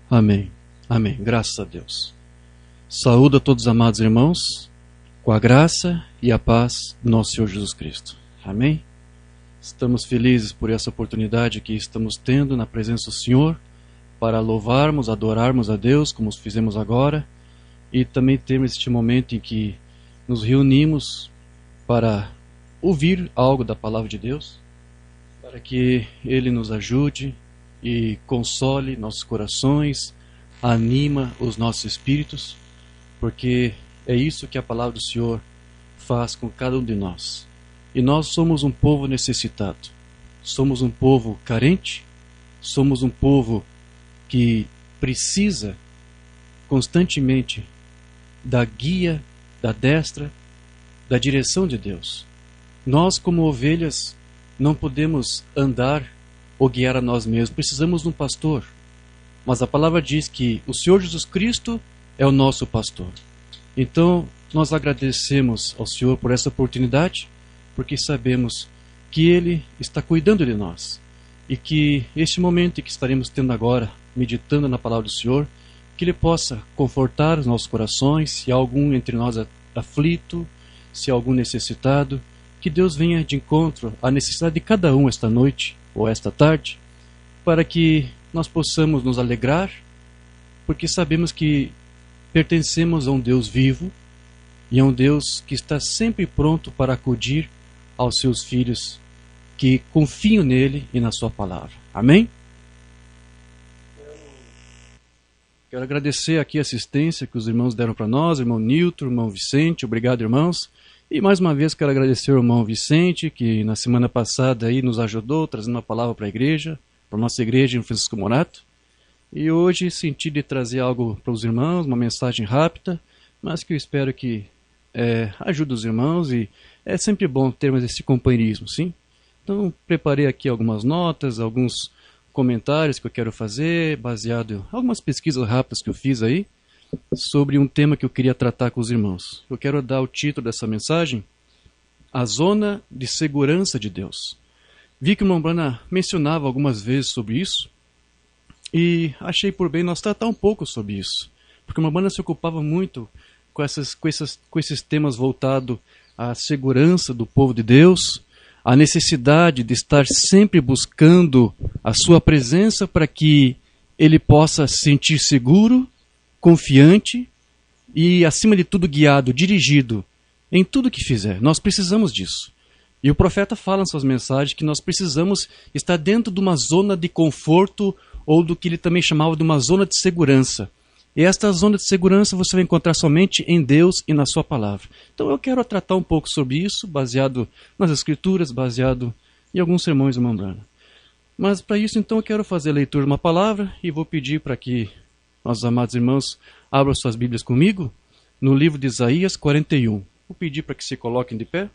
Amém. Amém. Graças a Deus. Saúdo a todos os amados irmãos, com a graça e a paz do nosso Senhor Jesus Cristo. Amém? Estamos felizes por essa oportunidade que estamos tendo na presença do Senhor para louvarmos, adorarmos a Deus, como fizemos agora, e também termos este momento em que nos reunimos para ouvir algo da Palavra de Deus, para que Ele nos ajude e console nossos corações, anima os nossos espíritos, porque é isso que a Palavra do Senhor faz com cada um de nós. E nós somos um povo necessitado, somos um povo carente, somos um povo que precisa constantemente da guia, da destra, da direção de Deus. Nós, como ovelhas, não podemos andar ou guiar a nós mesmos, precisamos de um pastor. Mas a palavra diz que o Senhor Jesus Cristo é o nosso pastor. Então, nós agradecemos ao Senhor por essa oportunidade, porque sabemos que Ele está cuidando de nós e que este momento que estaremos tendo agora, meditando na palavra do Senhor, que Ele possa confortar os nossos corações, se há algum entre nós aflito, se há algum necessitado, que Deus venha de encontro à necessidade de cada um esta noite ou esta tarde, para que nós possamos nos alegrar, porque sabemos que pertencemos a um Deus vivo e a um Deus que está sempre pronto para acudir aos seus filhos que confiam nele e na sua palavra. Amém? Quero agradecer aqui a assistência que os irmãos deram para nós, irmão Nilton, irmão Vicente, obrigado irmãos. E mais uma vez quero agradecer ao irmão Vicente, que na semana passada aí nos ajudou, trazendo uma palavra para a igreja, para a nossa igreja em Francisco Morato. E hoje senti de trazer algo para os irmãos, uma mensagem rápida, mas que eu espero que ajude os irmãos, e é sempre bom termos esse companheirismo, sim? Então preparei aqui algumas notas, alguns comentários que eu quero fazer, baseado em algumas pesquisas rápidas que eu fiz aí, sobre um tema que eu queria tratar com os irmãos. Eu quero dar o título dessa mensagem: A Zona de Segurança de Deus. Vi que o irmão Brana mencionava algumas vezes sobre isso, e achei por bem nós tratar um pouco sobre isso, porque o irmão Brana se ocupava muito com esses temas voltados à segurança do povo de Deus, a necessidade de estar sempre buscando a sua presença para que ele possa se sentir seguro, confiante e, acima de tudo, guiado, dirigido em tudo que fizer. Nós precisamos disso. E o profeta fala em suas mensagens que nós precisamos estar dentro de uma zona de conforto, ou do que ele também chamava de uma zona de segurança. E esta zona de segurança você vai encontrar somente em Deus e na sua palavra. Então eu quero tratar um pouco sobre isso, baseado nas Escrituras, baseado em alguns sermões do irmão Brana. Mas para isso, então, eu quero fazer a leitura de uma palavra e vou pedir para que nossos amados irmãos abram suas Bíblias comigo no livro de Isaías 41. Vou pedir para que se coloquem de pé.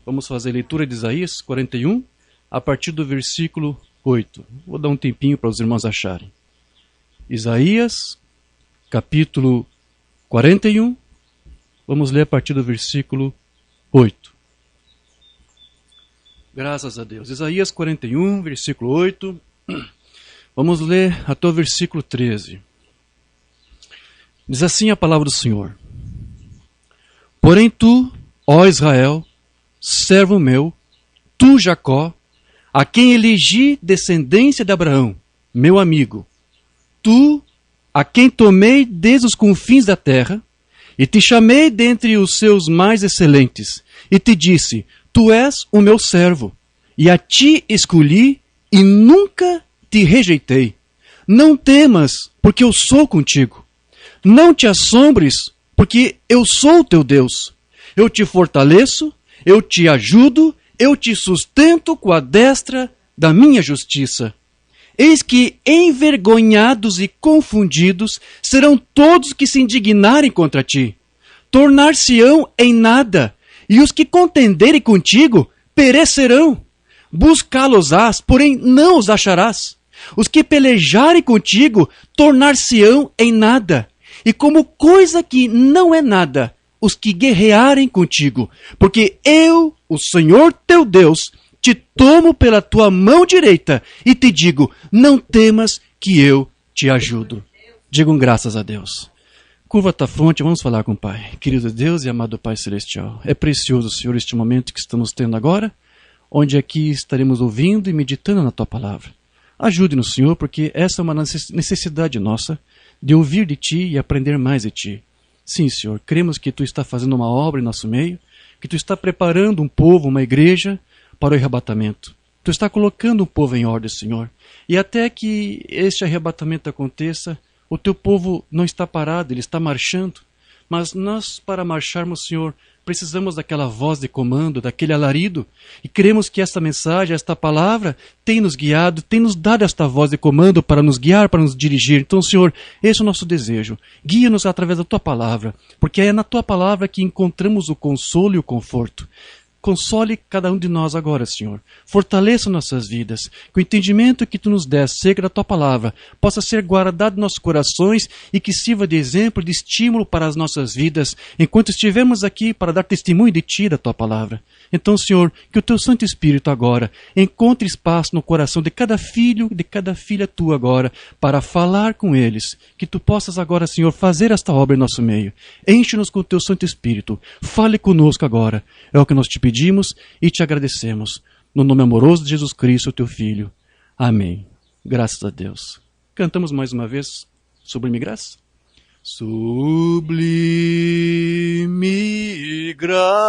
Vamos fazer a leitura de Isaías 41, a partir do versículo 8. Vou dar um tempinho para os irmãos acharem. Isaías, capítulo 41, vamos ler a partir do versículo 8. Graças a Deus. Isaías 41, versículo 8. Vamos ler até o versículo 13. Diz assim a palavra do Senhor: Porém tu, ó Israel, servo meu, tu, Jacó, a quem elegi descendência de Abraão, meu amigo, tu, a quem tomei desde os confins da terra, e te chamei dentre os seus mais excelentes, e te disse: Tu és o meu servo, e a ti escolhi, e nunca te rejeitei. Não temas, porque eu sou contigo. Não te assombres, porque eu sou o teu Deus. Eu te fortaleço, eu te ajudo, eu te sustento com a destra da minha justiça. Eis que envergonhados e confundidos serão todos que se indignarem contra ti. Tornar-se-ão em nada, e os que contenderem contigo perecerão. Buscá-los-ás, porém não os acharás. Os que pelejarem contigo tornar-se-ão em nada, e como coisa que não é nada, os que guerrearem contigo. Porque eu, o Senhor teu Deus, te tomo pela tua mão direita e te digo: não temas, que eu te ajudo. Digam graças a Deus. Curva a tua fronte, vamos falar com o Pai. Querido Deus e amado Pai Celestial, é precioso, Senhor, este momento que estamos tendo agora, onde aqui estaremos ouvindo e meditando na tua palavra. Ajude-nos, Senhor, porque essa é uma necessidade nossa de ouvir de ti e aprender mais de ti. Sim, Senhor, cremos que tu está fazendo uma obra em nosso meio, que tu está preparando um povo, uma igreja, para o arrebatamento. Tu está colocando o povo em ordem, Senhor. E até que este arrebatamento aconteça, o teu povo não está parado, ele está marchando. Mas nós, para marcharmos, Senhor, precisamos daquela voz de comando, daquele alarido. E queremos que esta mensagem, esta palavra, tenha nos guiado, tenha nos dado esta voz de comando para nos guiar, para nos dirigir. Então, Senhor, esse é o nosso desejo. Guia-nos através da tua palavra, porque é na tua palavra que encontramos o consolo e o conforto. Console cada um de nós agora, Senhor. Fortaleça nossas vidas. Que o entendimento que Tu nos des, acerca da Tua palavra, possa ser guardado em nossos corações e que sirva de exemplo, de estímulo para as nossas vidas, enquanto estivermos aqui para dar testemunho de Ti, da Tua palavra. Então, Senhor, que o Teu Santo Espírito agora encontre espaço no coração de cada filho e de cada filha Tua agora, para falar com eles. Que Tu possas agora, Senhor, fazer esta obra em nosso meio. Enche-nos com o Teu Santo Espírito. Fale conosco agora. É o que nós te pedimos e te agradecemos. No nome amoroso de Jesus Cristo, Teu Filho. Amém. Graças a Deus. Cantamos mais uma vez Sublime Graça? Sublime graça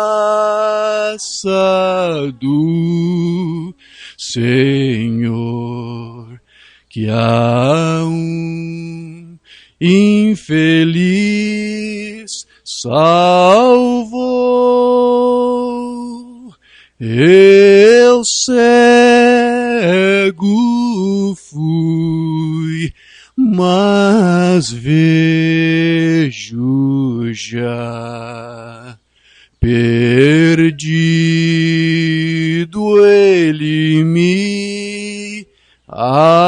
do Senhor, que a um infeliz salvou. Eu cego fui, mas vejo já. Perdido ele me achou.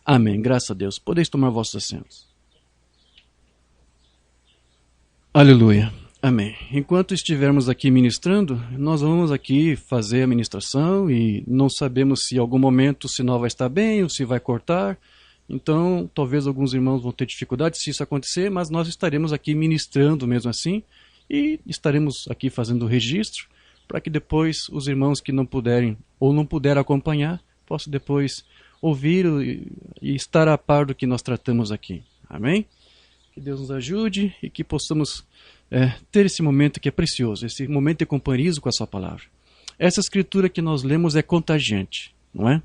Amém. Graças a Deus. Podeis tomar vossos assentos. Aleluia. Amém. Enquanto estivermos aqui ministrando, nós vamos aqui fazer a ministração e não sabemos se em algum momento o sinal vai estar bem ou se vai cortar. Então, talvez alguns irmãos vão ter dificuldade se isso acontecer, mas nós estaremos aqui ministrando mesmo assim e estaremos aqui fazendo o registro para que depois os irmãos que não puderem ou não puderem acompanhar possam depois ouvir e estar a par do que nós tratamos aqui. Amém? Que Deus nos ajude e que possamos ter esse momento que é precioso, esse momento de companheirismo com a sua palavra. Essa escritura que nós lemos é contagiante, não é?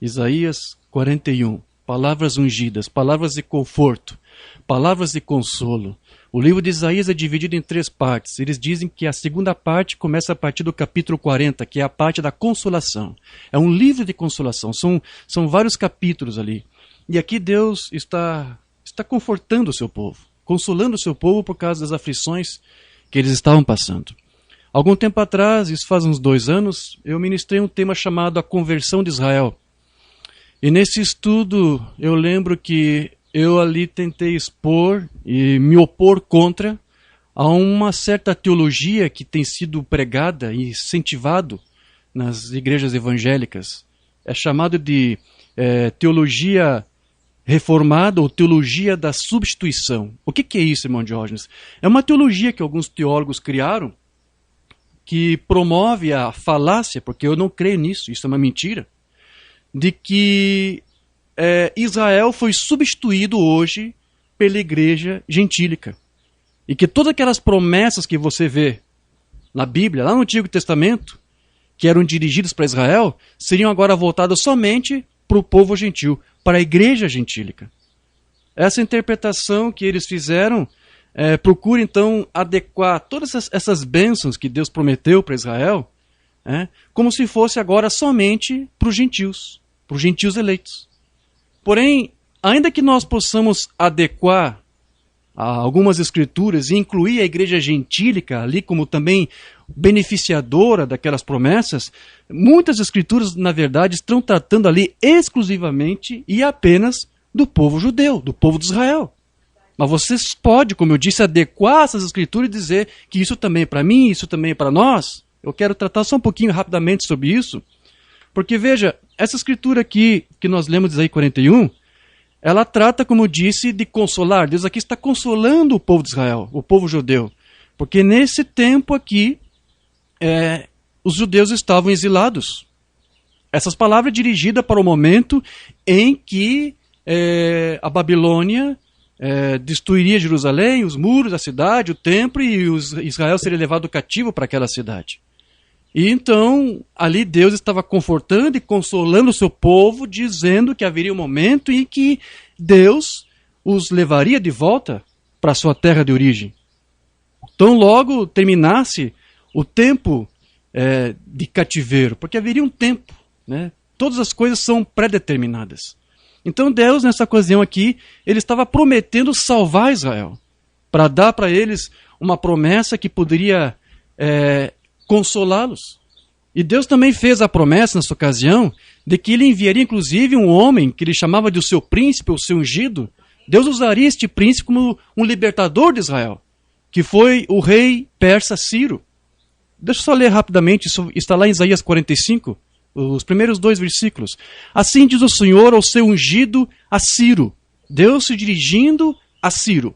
Isaías 41, palavras ungidas, palavras de conforto, palavras de consolo. O livro de Isaías é dividido em 3 partes. Eles dizem que a segunda parte começa a partir do capítulo 40, que é a parte da consolação. É um livro de consolação, são vários capítulos ali. E aqui Deus está confortando o seu povo, consolando o seu povo por causa das aflições que eles estavam passando. Algum tempo atrás, isso faz uns 2 anos, eu ministrei um tema chamado A Conversão de Israel. E nesse estudo, eu lembro que eu ali tentei expor e me opor contra a uma certa teologia que tem sido pregada e incentivado nas igrejas evangélicas. É chamado de teologia reformada ou teologia da substituição. O que é isso, irmão Diógenes? É uma teologia que alguns teólogos criaram que promove a falácia, porque eu não creio nisso, isso é uma mentira, de que Israel foi substituído hoje pela igreja gentílica. E que todas aquelas promessas que você vê na Bíblia, lá no Antigo Testamento, que eram dirigidas para Israel, seriam agora voltadas somente para o povo gentil, para a igreja gentílica. Essa interpretação que eles fizeram procura então adequar todas essas bênçãos que Deus prometeu para Israel, como se fosse agora somente para os gentios eleitos. Porém, ainda que nós possamos adequar algumas escrituras e incluir a igreja gentílica ali como também beneficiadora daquelas promessas, muitas escrituras, na verdade, estão tratando ali exclusivamente e apenas do povo judeu, do povo de Israel. Mas você pode, como eu disse, adequar essas escrituras e dizer que isso também é para mim, isso também é para nós. Eu quero tratar só um pouquinho rapidamente sobre isso, Porque veja, essa escritura aqui que nós lemos de Isaías 41, ela trata, como eu disse, de consolar. Deus aqui está consolando o povo de Israel, o povo judeu. Porque nesse tempo aqui, os judeus estavam exilados. Essas palavras dirigidas para o momento em que a Babilônia destruiria Jerusalém, os muros da cidade, o templo, e Israel seria levado cativo para aquela cidade. E então, ali Deus estava confortando e consolando o seu povo, dizendo que haveria um momento em que Deus os levaria de volta para a sua terra de origem. Então, logo terminasse o tempo de cativeiro, porque haveria um tempo, né? Todas as coisas são pré-determinadas. Então, Deus, nessa ocasião aqui, ele estava prometendo salvar Israel, para dar para eles uma promessa que poderia consolá-los. E Deus também fez a promessa nessa ocasião de que ele enviaria inclusive um homem que ele chamava de o seu príncipe, o seu ungido. Deus usaria este príncipe como um libertador de Israel, que foi o rei persa Ciro. Deixa eu só ler rapidamente, isso está lá em Isaías 45, os primeiros 2 versículos. Assim diz o Senhor ao seu ungido, a Ciro, Deus se dirigindo a Ciro,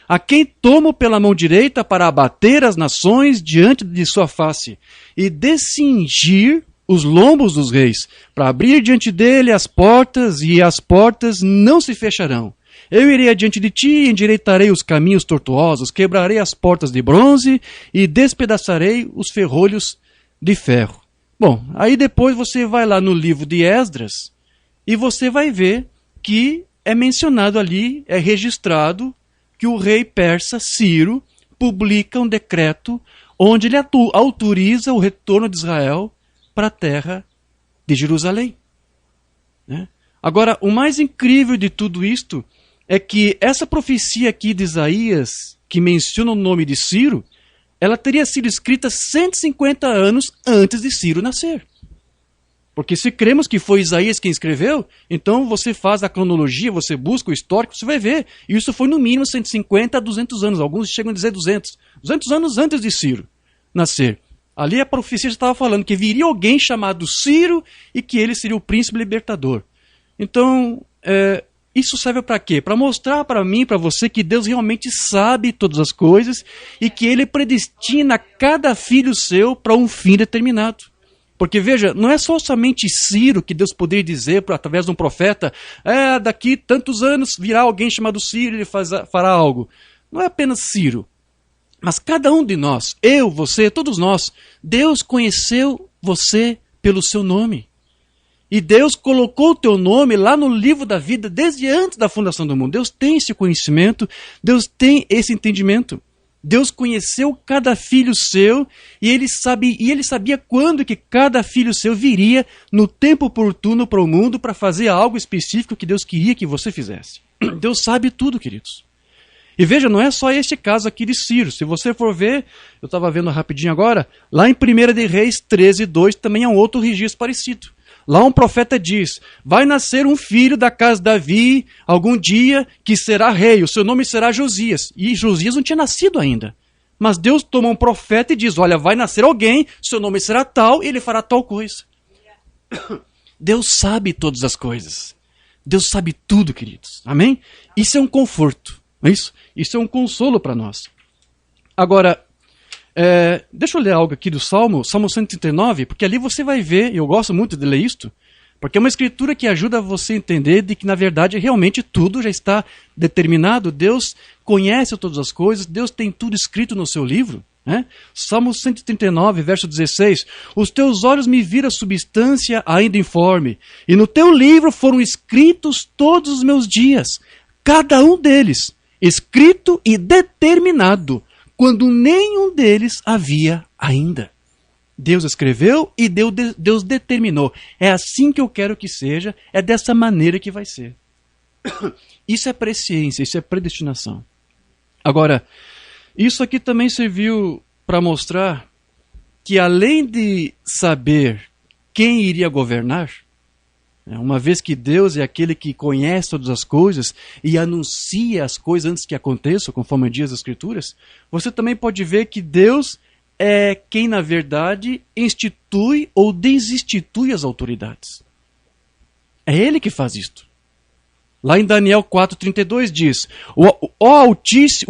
a quem tomo pela mão direita para abater as nações diante de sua face, e descingir os lombos dos reis, para abrir diante dele as portas, e as portas não se fecharão. Eu irei adiante de ti, endireitarei os caminhos tortuosos, quebrarei as portas de bronze, e despedaçarei os ferrolhos de ferro. Bom, aí depois você vai lá no livro de Esdras, e você vai ver que é mencionado ali, é registrado, que o rei persa Ciro publica um decreto onde ele autoriza o retorno de Israel para a terra de Jerusalém. Né? Agora, o mais incrível de tudo isto é que essa profecia aqui de Isaías, que menciona o nome de Ciro, ela teria sido escrita 150 anos antes de Ciro nascer. Porque se cremos que foi Isaías quem escreveu, então você faz a cronologia, você busca o histórico, você vai ver. E isso foi no mínimo 150 a 200 anos. Alguns chegam a dizer 200. 200 anos antes de Ciro nascer. Ali a profecia estava falando que viria alguém chamado Ciro e que ele seria o príncipe libertador. Então, isso serve para quê? Para mostrar para mim, para você, que Deus realmente sabe todas as coisas e que ele predestina cada filho seu para um fim determinado. Porque, veja, não é somente Ciro que Deus poderia dizer, através de um profeta, daqui tantos anos virá alguém chamado Ciro e ele fará algo. Não é apenas Ciro, mas cada um de nós, eu, você, todos nós, Deus conheceu você pelo seu nome. E Deus colocou o teu nome lá no livro da vida desde antes da fundação do mundo. Deus tem esse conhecimento, Deus tem esse entendimento. Deus conheceu cada filho seu e ele sabia quando que cada filho seu viria no tempo oportuno para o mundo para fazer algo específico que Deus queria que você fizesse. Deus sabe tudo, queridos. E veja, não é só este caso aqui de Ciro. Se você for ver, eu estava vendo rapidinho agora, lá em 1 de Reis 13:2 também é um outro registro parecido. Lá um profeta diz, vai nascer um filho da casa de Davi algum dia que será rei, o seu nome será Josias. E Josias não tinha nascido ainda. Mas Deus toma um profeta e diz, olha, vai nascer alguém, seu nome será tal e ele fará tal coisa. Deus sabe todas as coisas. Deus sabe tudo, queridos. Amém? Isso é um conforto. Não é isso? Isso é um consolo para nós. Agora, deixa eu ler algo aqui do Salmo 139, porque ali você vai ver, e eu gosto muito de ler isto, porque é uma escritura que ajuda você a entender de que, na verdade, realmente tudo já está determinado. Deus conhece todas as coisas, Deus tem tudo escrito no seu livro. Né? Salmo 139, verso 16, os teus olhos me viram a substância ainda informe, e no teu livro foram escritos todos os meus dias, cada um deles, escrito e determinado, quando nenhum deles havia ainda. Deus escreveu e Deus determinou. É assim que eu quero que seja, é dessa maneira que vai ser. Isso é presciência, isso é predestinação. Agora, isso aqui também serviu para mostrar que além de saber quem iria governar, uma vez que Deus é aquele que conhece todas as coisas e anuncia as coisas antes que aconteçam, conforme diz as Escrituras, você também pode ver que Deus é quem, na verdade, institui ou desinstitui as autoridades. É ele que faz isto. Lá em Daniel 4,32 diz: o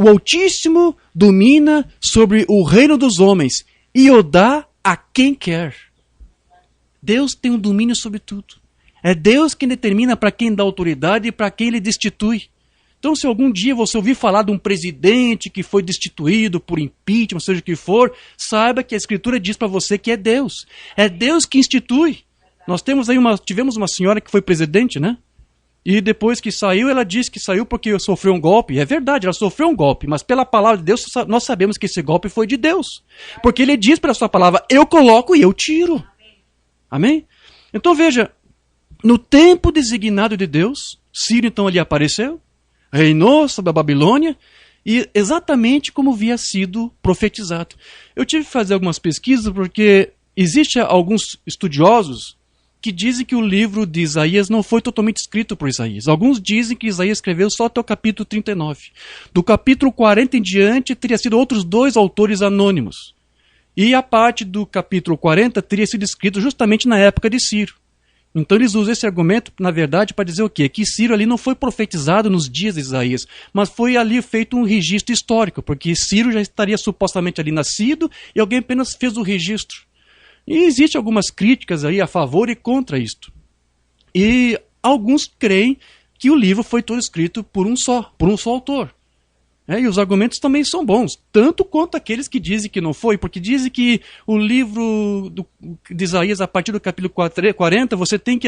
Altíssimo domina sobre o reino dos homens e o dá a quem quer. Deus tem um domínio sobre tudo. É Deus quem determina para quem dá autoridade e para quem ele destitui. Então, se algum dia você ouvir falar de um presidente que foi destituído por impeachment, seja o que for, saiba que a Escritura diz para você que é Deus. É Deus que institui. Nós tivemos uma senhora que foi presidente, né? E depois que saiu, ela disse que saiu porque sofreu um golpe. É verdade, ela sofreu um golpe, mas pela palavra de Deus, nós sabemos que esse golpe foi de Deus. Porque ele diz pela sua palavra: eu coloco e eu tiro. Amém? Então veja, no tempo designado de Deus, Ciro então ali apareceu, reinou sobre a Babilônia, e exatamente como havia sido profetizado. Eu tive que fazer algumas pesquisas porque existem alguns estudiosos que dizem que o livro de Isaías não foi totalmente escrito por Isaías. Alguns dizem que Isaías escreveu só até o capítulo 39. Do capítulo 40 em diante, teria sido outros 2 autores anônimos. E a parte do capítulo 40 teria sido escrito justamente na época de Ciro. Então eles usam esse argumento, na verdade, para dizer o quê? Que Ciro ali não foi profetizado nos dias de Isaías, mas foi ali feito um registro histórico, porque Ciro já estaria supostamente ali nascido e alguém apenas fez o registro. E existem algumas críticas aí a favor e contra isto. E alguns creem que o livro foi todo escrito por um só autor. E os argumentos também são bons, tanto quanto aqueles que dizem que não foi, porque dizem que o livro de Isaías, a partir do capítulo 40, você tem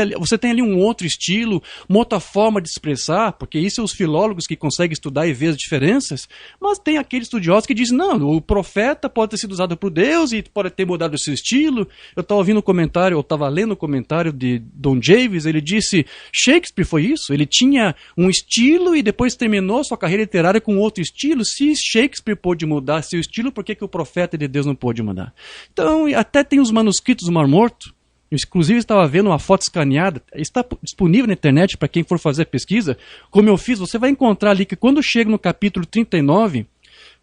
ali um outro estilo, uma outra forma de expressar, porque isso são os filólogos que conseguem estudar e ver as diferenças, mas tem aqueles estudiosos que dizem: não, o profeta pode ter sido usado por Deus e pode ter mudado o seu estilo. Eu estava ouvindo um comentário, eu estava lendo um comentário de Don Javis, ele disse: Shakespeare foi isso, ele tinha um estilo e depois terminou sua carreira literária com outro estilo. Se Shakespeare pôde mudar seu estilo, por que o profeta de Deus não pôde mudar? Então, até tem os manuscritos do Mar Morto. Eu, inclusive, estava vendo uma foto escaneada, está disponível na internet para quem for fazer pesquisa. Como eu fiz, você vai encontrar ali que quando chega no capítulo 39,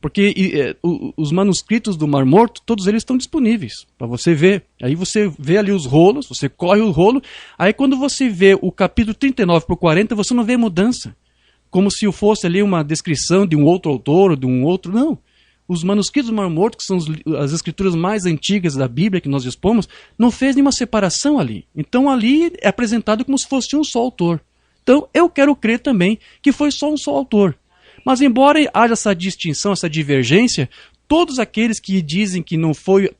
porque os manuscritos do Mar Morto, todos eles estão disponíveis para você ver. Aí você vê ali os rolos, você corre o rolo, aí quando você vê o capítulo 39 por 40, você não vê mudança. Como se fosse ali uma descrição de um outro autor ou de um outro. Não. Os manuscritos do Mar Morto, que são as escrituras mais antigas da Bíblia que nós dispomos, não fez nenhuma separação ali. Então ali é apresentado como se fosse um só autor. Então eu quero crer também que foi só um só autor. Mas embora haja essa distinção, essa divergência, todos aqueles que dizem que não foi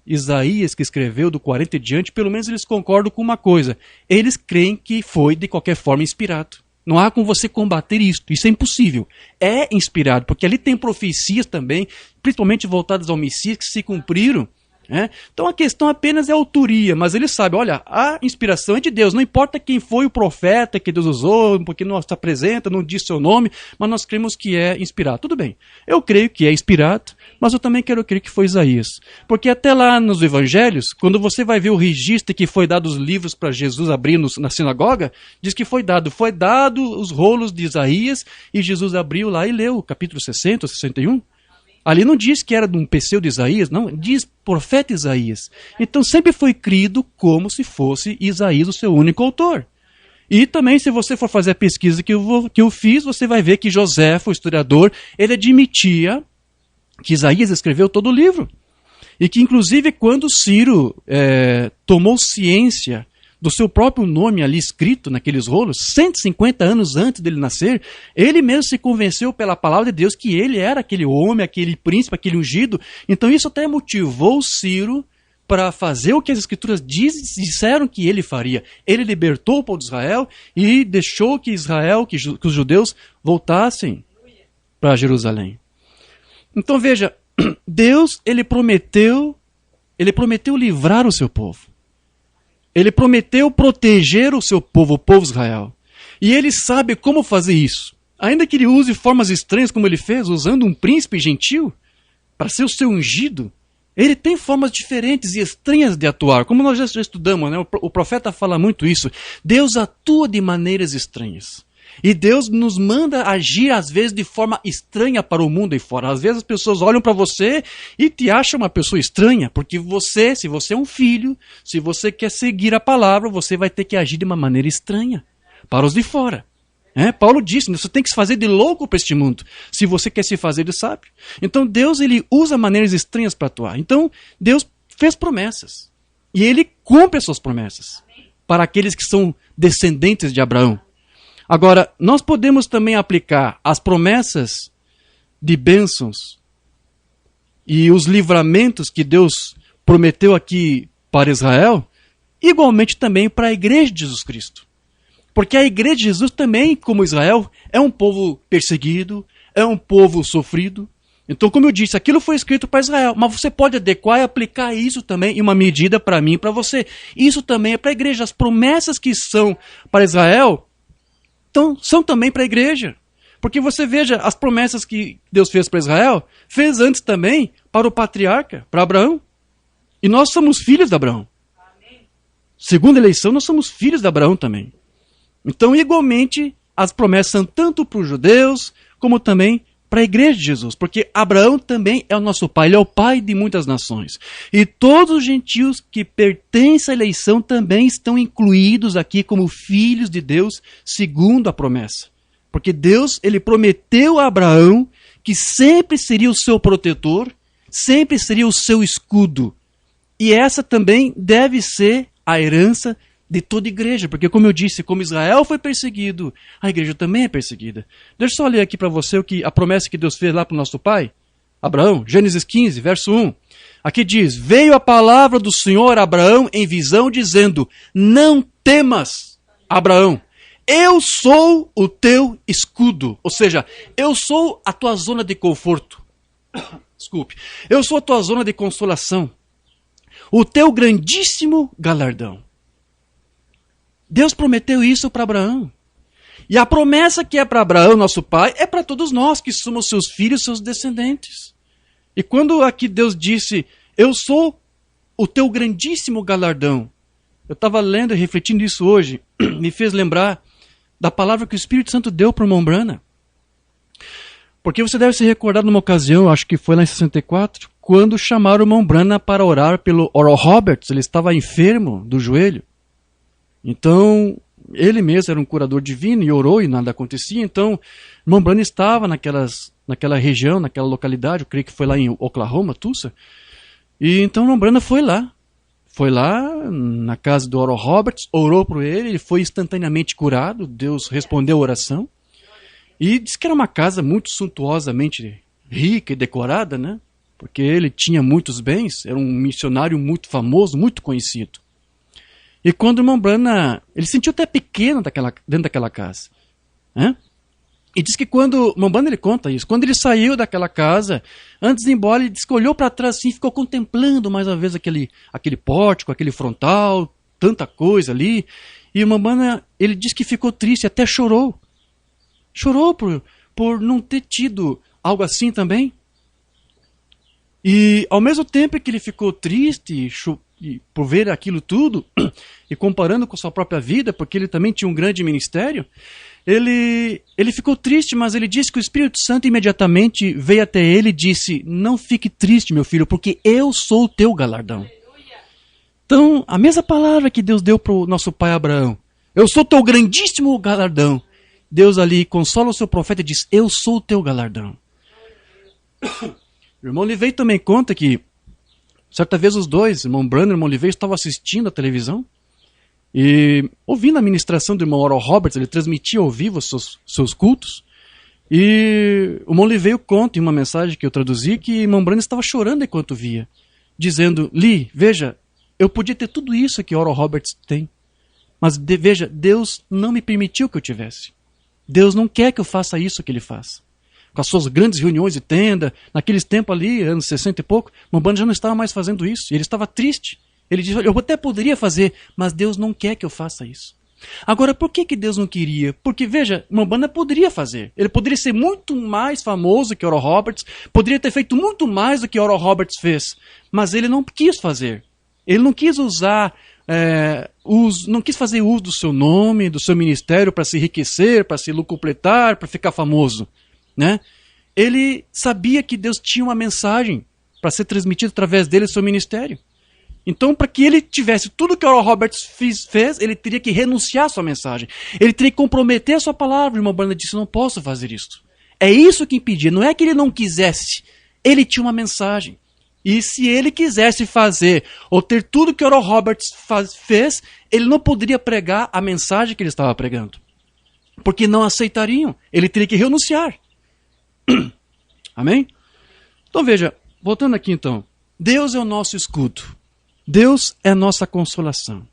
Isaías que escreveu do 40 e diante, pelo menos eles concordam com uma coisa: eles creem que foi de qualquer forma inspirado. Não há como você combater isso é impossível. É inspirado, porque ali tem profecias também, principalmente voltadas ao Messias, que se cumpriram. Então a questão apenas é a autoria, mas ele sabe, olha, a inspiração é de Deus, não importa quem foi o profeta que Deus usou, porque não se apresenta, não diz seu nome, mas nós cremos que é inspirado. Tudo bem, eu creio que é inspirado, mas eu também quero crer que foi Isaías, porque até lá nos evangelhos, quando você vai ver o registro que foi dado os livros para Jesus abrir na sinagoga, diz que foi dado os rolos de Isaías, e Jesus abriu lá e leu o capítulo 60 ou 61. Ali não diz que era de um pseudo Isaías, não, diz profeta Isaías. Então sempre foi crido como se fosse Isaías o seu único autor. E também, se você for fazer a pesquisa que eu fiz, você vai ver que José, o historiador, ele admitia que Isaías escreveu todo o livro. E que, inclusive, quando Ciro tomou ciência do seu próprio nome ali escrito naqueles rolos, 150 anos antes dele nascer, ele mesmo se convenceu pela palavra de Deus que ele era aquele homem, aquele príncipe, aquele ungido. Então isso até motivou Ciro para fazer o que as escrituras disseram que ele faria. Ele libertou o povo de Israel e deixou que os judeus voltassem para Jerusalém. Então veja, Deus ele prometeu livrar o seu povo. Ele prometeu proteger o seu povo, o povo de Israel. E ele sabe como fazer isso. Ainda que ele use formas estranhas como ele fez, usando um príncipe gentil para ser o seu ungido, ele tem formas diferentes e estranhas de atuar. Como nós já estudamos, né? O profeta fala muito isso. Deus atua de maneiras estranhas. E Deus nos manda agir, às vezes, de forma estranha para o mundo aí fora. Às vezes as pessoas olham para você e te acham uma pessoa estranha, porque você, se você é um filho, se você quer seguir a palavra, você vai ter que agir de uma maneira estranha para os de fora. Paulo disse, você tem que se fazer de louco para este mundo, se você quer se fazer de sábio. Então Deus, ele usa maneiras estranhas para atuar. Então Deus fez promessas. E ele cumpre as suas promessas para aqueles que são descendentes de Abraão. Agora, nós podemos também aplicar as promessas de bênçãos e os livramentos que Deus prometeu aqui para Israel, igualmente também para a igreja de Jesus Cristo. Porque a igreja de Jesus também, como Israel, é um povo perseguido, é um povo sofrido. Então, como eu disse, aquilo foi escrito para Israel, mas você pode adequar e aplicar isso também em uma medida para mim e para você. Isso também é para a igreja. As promessas que são para Israel são também para a igreja. Porque você veja, as promessas que Deus fez para Israel, fez antes também para o patriarca, para Abraão. E nós somos filhos de Abraão. Segundo a eleição, nós somos filhos de Abraão também. Então, igualmente, as promessas são tanto para os judeus, como também para a igreja de Jesus. Porque Abraão também é o nosso pai, ele é o pai de muitas nações. E todos os gentios que pertencem à eleição também estão incluídos aqui como filhos de Deus, segundo a promessa. Porque Deus, ele prometeu a Abraão que sempre seria o seu protetor, sempre seria o seu escudo. E essa também deve ser a herança de toda igreja, porque como eu disse, como Israel foi perseguido, a igreja também é perseguida. Deixa eu só ler aqui para você a promessa que Deus fez lá para o nosso pai, Abraão, Gênesis 15, verso 1. Aqui diz, veio a palavra do Senhor a Abraão em visão, dizendo, não temas, Abraão, eu sou o teu escudo. Ou seja, eu sou a tua zona de conforto. Desculpe. Eu sou a tua zona de consolação. O teu grandíssimo galardão. Deus prometeu isso para Abraão. E a promessa que é para Abraão, nosso pai, é para todos nós que somos seus filhos, seus descendentes. E quando aqui Deus disse, eu sou o teu grandíssimo galardão, eu estava lendo e refletindo isso hoje, me fez lembrar da palavra que o Espírito Santo deu para o irmão Branham. Porque você deve se recordar numa ocasião, acho que foi lá em 64, quando chamaram o irmão Branham para orar pelo Oral Roberts, ele estava enfermo do joelho. Então, ele mesmo era um curador divino e orou e nada acontecia. Então, o irmão Branham estava naquela região, naquela localidade, eu creio que foi lá em Oklahoma, Tulsa. E então o irmão Branham foi lá. Foi lá na casa do Oral Roberts, orou por ele, ele foi instantaneamente curado, Deus respondeu a oração. E disse que era uma casa muito suntuosamente rica e decorada, né? Porque ele tinha muitos bens, era um missionário muito famoso, muito conhecido. E quando o irmão Branham, ele se sentiu até pequeno dentro daquela casa. Né? E diz que quando, o irmão Branham ele conta isso, quando ele saiu daquela casa, antes de ir embora, ele disse que olhou para trás assim, ficou contemplando mais uma vez aquele pórtico, aquele frontal, tanta coisa ali. E o irmão Branham, ele disse que ficou triste, até chorou. Chorou por não ter tido algo assim também. E ao mesmo tempo que ele ficou triste e por ver aquilo tudo, e comparando com sua própria vida, porque ele também tinha um grande ministério, ele ficou triste, mas ele disse que o Espírito Santo imediatamente veio até ele e disse, não fique triste, meu filho, porque eu sou o teu galardão. Então, a mesma palavra que Deus deu para o nosso pai Abraão, eu sou o teu grandíssimo galardão. Deus ali consola o seu profeta e diz, eu sou o teu galardão. O irmão Livei também conta que certa vez os dois, irmão Branham e irmão Livei, estavam assistindo a televisão e ouvindo a ministração do irmão Oral Roberts, ele transmitia ao vivo os seus cultos. E o irmão Livei conta em uma mensagem que eu traduzi que o irmão Branham estava chorando enquanto via, dizendo, Lee, veja, eu podia ter tudo isso que Oral Roberts tem, mas veja, Deus não me permitiu que eu tivesse. Deus não quer que eu faça isso que ele faz. Com as suas grandes reuniões de tenda, naqueles tempos ali, anos 60 e pouco, o irmão Branham já não estava mais fazendo isso. E ele estava triste. Ele disse, eu até poderia fazer, mas Deus não quer que eu faça isso. Agora, por que Deus não queria? Porque, veja, o irmão Branham poderia fazer. Ele poderia ser muito mais famoso que Oral Roberts, poderia ter feito muito mais do que Oral Roberts fez, mas ele não quis fazer. Ele não quis usar fazer uso do seu nome, do seu ministério para se enriquecer, para se lucupletar, para ficar famoso, né? Ele sabia que Deus tinha uma mensagem para ser transmitida através dele do seu ministério. Então, para que ele tivesse tudo que o Oral Roberts fez, ele teria que renunciar à sua mensagem. Ele teria que comprometer a sua palavra. O irmão Branham disse, não posso fazer isso. É isso que impedia. Não é que ele não quisesse. Ele tinha uma mensagem. E se ele quisesse fazer ou ter tudo que o Oral Roberts fez, ele não poderia pregar a mensagem que ele estava pregando. Porque não aceitariam. Ele teria que renunciar. Amém? Então veja, voltando aqui então. Deus é o nosso escudo. Deus é a nossa consolação.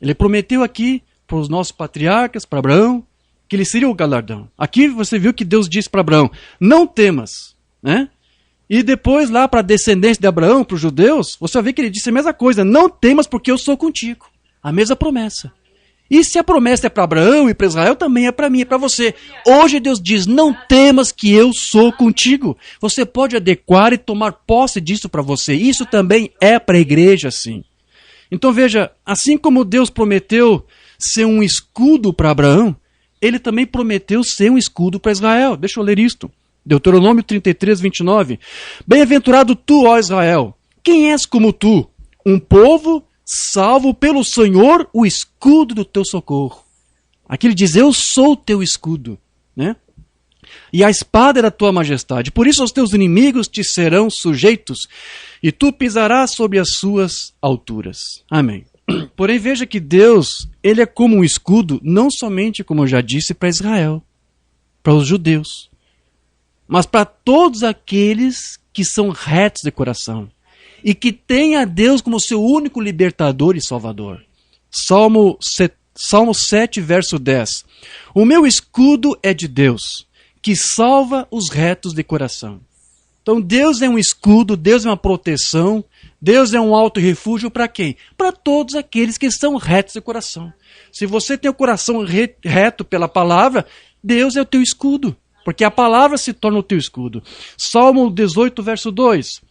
Ele prometeu aqui para os nossos patriarcas, para Abraão, que ele seria o galardão. Aqui você viu que Deus disse para Abraão, não temas, né? E depois lá para a descendência de Abraão, para os judeus, você vai ver que ele disse a mesma coisa, não temas porque eu sou contigo. A mesma promessa. E se a promessa é para Abraão e para Israel, também é para mim, é para você. Hoje Deus diz, não temas que eu sou contigo. Você pode adequar e tomar posse disso para você. Isso também é para a igreja, sim. Então veja, assim como Deus prometeu ser um escudo para Abraão, ele também prometeu ser um escudo para Israel. Deixa eu ler isto. Deuteronômio 33, 29. Bem-aventurado tu, ó Israel, quem és como tu? Um povo salvo pelo Senhor, o escudo do teu socorro. Aqui ele diz, eu sou o teu escudo, né? E a espada é da tua majestade. Por isso os teus inimigos te serão sujeitos, e tu pisarás sobre as suas alturas. Amém. Porém veja que Deus, ele é como um escudo, não somente, como eu já disse, para Israel, para os judeus, mas para todos aqueles que são retos de coração. E que tem a Deus como seu único libertador e salvador. Salmo 7, verso 10. O meu escudo é de Deus, que salva os retos de coração. Então Deus é um escudo, Deus é uma proteção, Deus é um alto refúgio para quem? Para todos aqueles que são retos de coração. Se você tem o coração reto pela palavra, Deus é o teu escudo, porque a palavra se torna o teu escudo. Salmo 18, verso 2.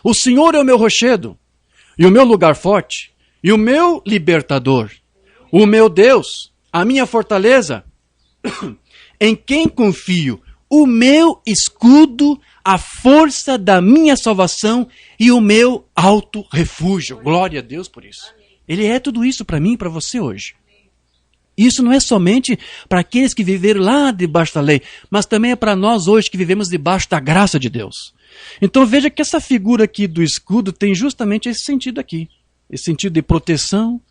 O Senhor é o meu rochedo, e o meu lugar forte, e o meu libertador, o meu Deus, a minha fortaleza, em quem confio, o meu escudo, a força da minha salvação e o meu alto refúgio. Glória a Deus por isso. Ele é tudo isso para mim e para você hoje. Isso não é somente para aqueles que viveram lá debaixo da lei, mas também é para nós hoje que vivemos debaixo da graça de Deus. Então veja que essa figura aqui do escudo tem justamente esse sentido aqui. Esse sentido de proteção,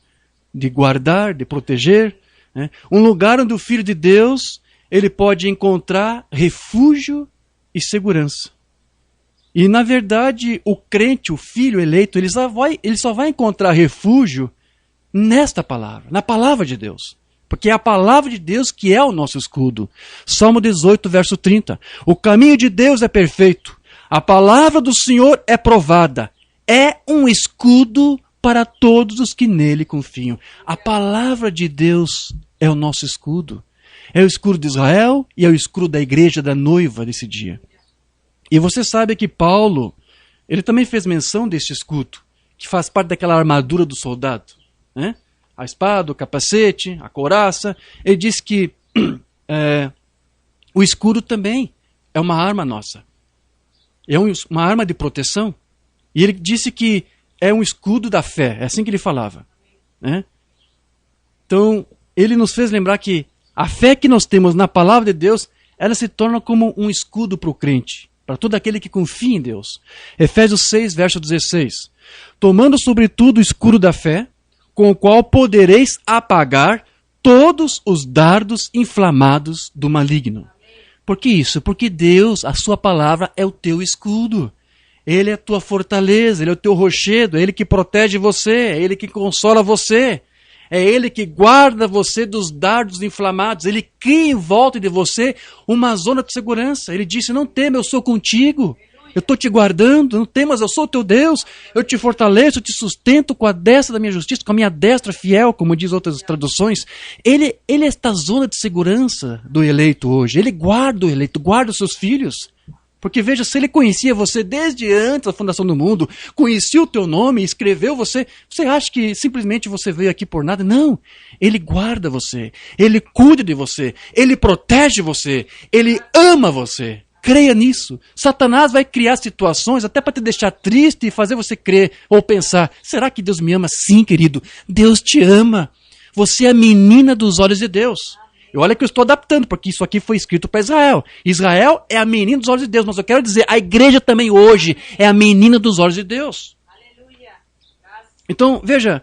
de guardar, de proteger. Né? Um lugar onde o Filho de Deus ele pode encontrar refúgio e segurança. E na verdade o crente, o filho eleito, ele só vai encontrar refúgio nesta palavra, na palavra de Deus. Porque é a palavra de Deus que é o nosso escudo. Salmo 18, verso 30. O caminho de Deus é perfeito. A palavra do Senhor é provada. É um escudo para todos os que nele confiam. A palavra de Deus é o nosso escudo. É o escudo de Israel e é o escudo da igreja, da noiva desse dia. E você sabe que Paulo, ele também fez menção desse escudo, que faz parte daquela armadura do soldado, né? A espada, o capacete, a couraça. Ele diz que o escudo também é uma arma nossa. É uma arma de proteção. E ele disse que é um escudo da fé. É assim que ele falava. Né? Então, ele nos fez lembrar que a fé que nós temos na palavra de Deus, ela se torna como um escudo para o crente, para todo aquele que confia em Deus. Efésios 6, verso 16. Tomando sobretudo o escudo da fé, com o qual podereis apagar todos os dardos inflamados do maligno. Por que isso? Porque Deus, a sua palavra, é o teu escudo. Ele é a tua fortaleza, ele é o teu rochedo, é ele que protege você, é ele que consola você. É ele que guarda você dos dardos inflamados. Ele cria em volta de você uma zona de segurança. Ele disse, não tema, eu sou contigo. Eu estou te guardando, não temas, eu sou o teu Deus. Eu te fortaleço, eu te sustento com a destra da minha justiça, com a minha destra fiel, como diz outras traduções. Ele é esta zona de segurança do eleito hoje. Ele guarda o eleito, guarda os seus filhos. Porque veja, se ele conhecia você desde antes da fundação do mundo, conhecia o teu nome, escreveu você, você acha que simplesmente você veio aqui por nada? Não, ele guarda você, ele cuida de você, ele protege você, ele ama você. Creia nisso. Satanás vai criar situações até para te deixar triste e fazer você crer ou pensar, será que Deus me ama? Sim, querido, Deus te ama. Você é a menina dos olhos de Deus. E olha que eu estou adaptando, porque isso aqui foi escrito para Israel. Israel é a menina dos olhos de Deus, mas eu quero dizer, a igreja também hoje é a menina dos olhos de Deus. Aleluia. Então, veja,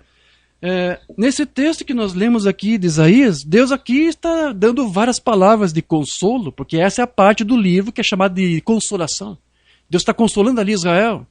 nesse texto que nós lemos aqui de Isaías, Deus aqui está dando várias palavras de consolo, porque essa é a parte do livro que é chamada de consolação. Deus está consolando ali Israel.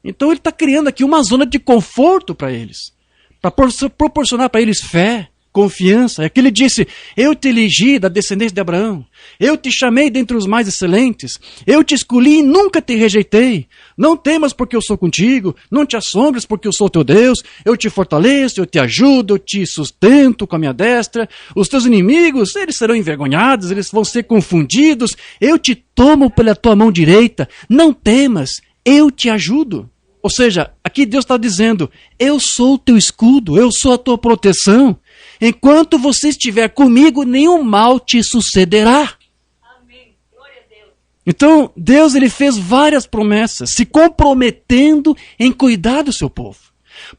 Então ele está criando aqui uma zona de conforto para eles, para proporcionar para eles fé, confiança. É que ele disse, eu te elegi da descendência de Abraão, eu te chamei dentre os mais excelentes, eu te escolhi e nunca te rejeitei. Não temas porque eu sou contigo, não te assombres porque eu sou teu Deus, eu te fortaleço, eu te ajudo, eu te sustento com a minha destra. Os teus inimigos, eles serão envergonhados, eles vão ser confundidos, eu te tomo pela tua mão direita, não temas, eu te ajudo. Ou seja, aqui Deus está dizendo, eu sou o teu escudo, eu sou a tua proteção. Enquanto você estiver comigo, nenhum mal te sucederá. Amém. Glória a Deus. Então, Deus ele fez várias promessas, se comprometendo em cuidar do seu povo.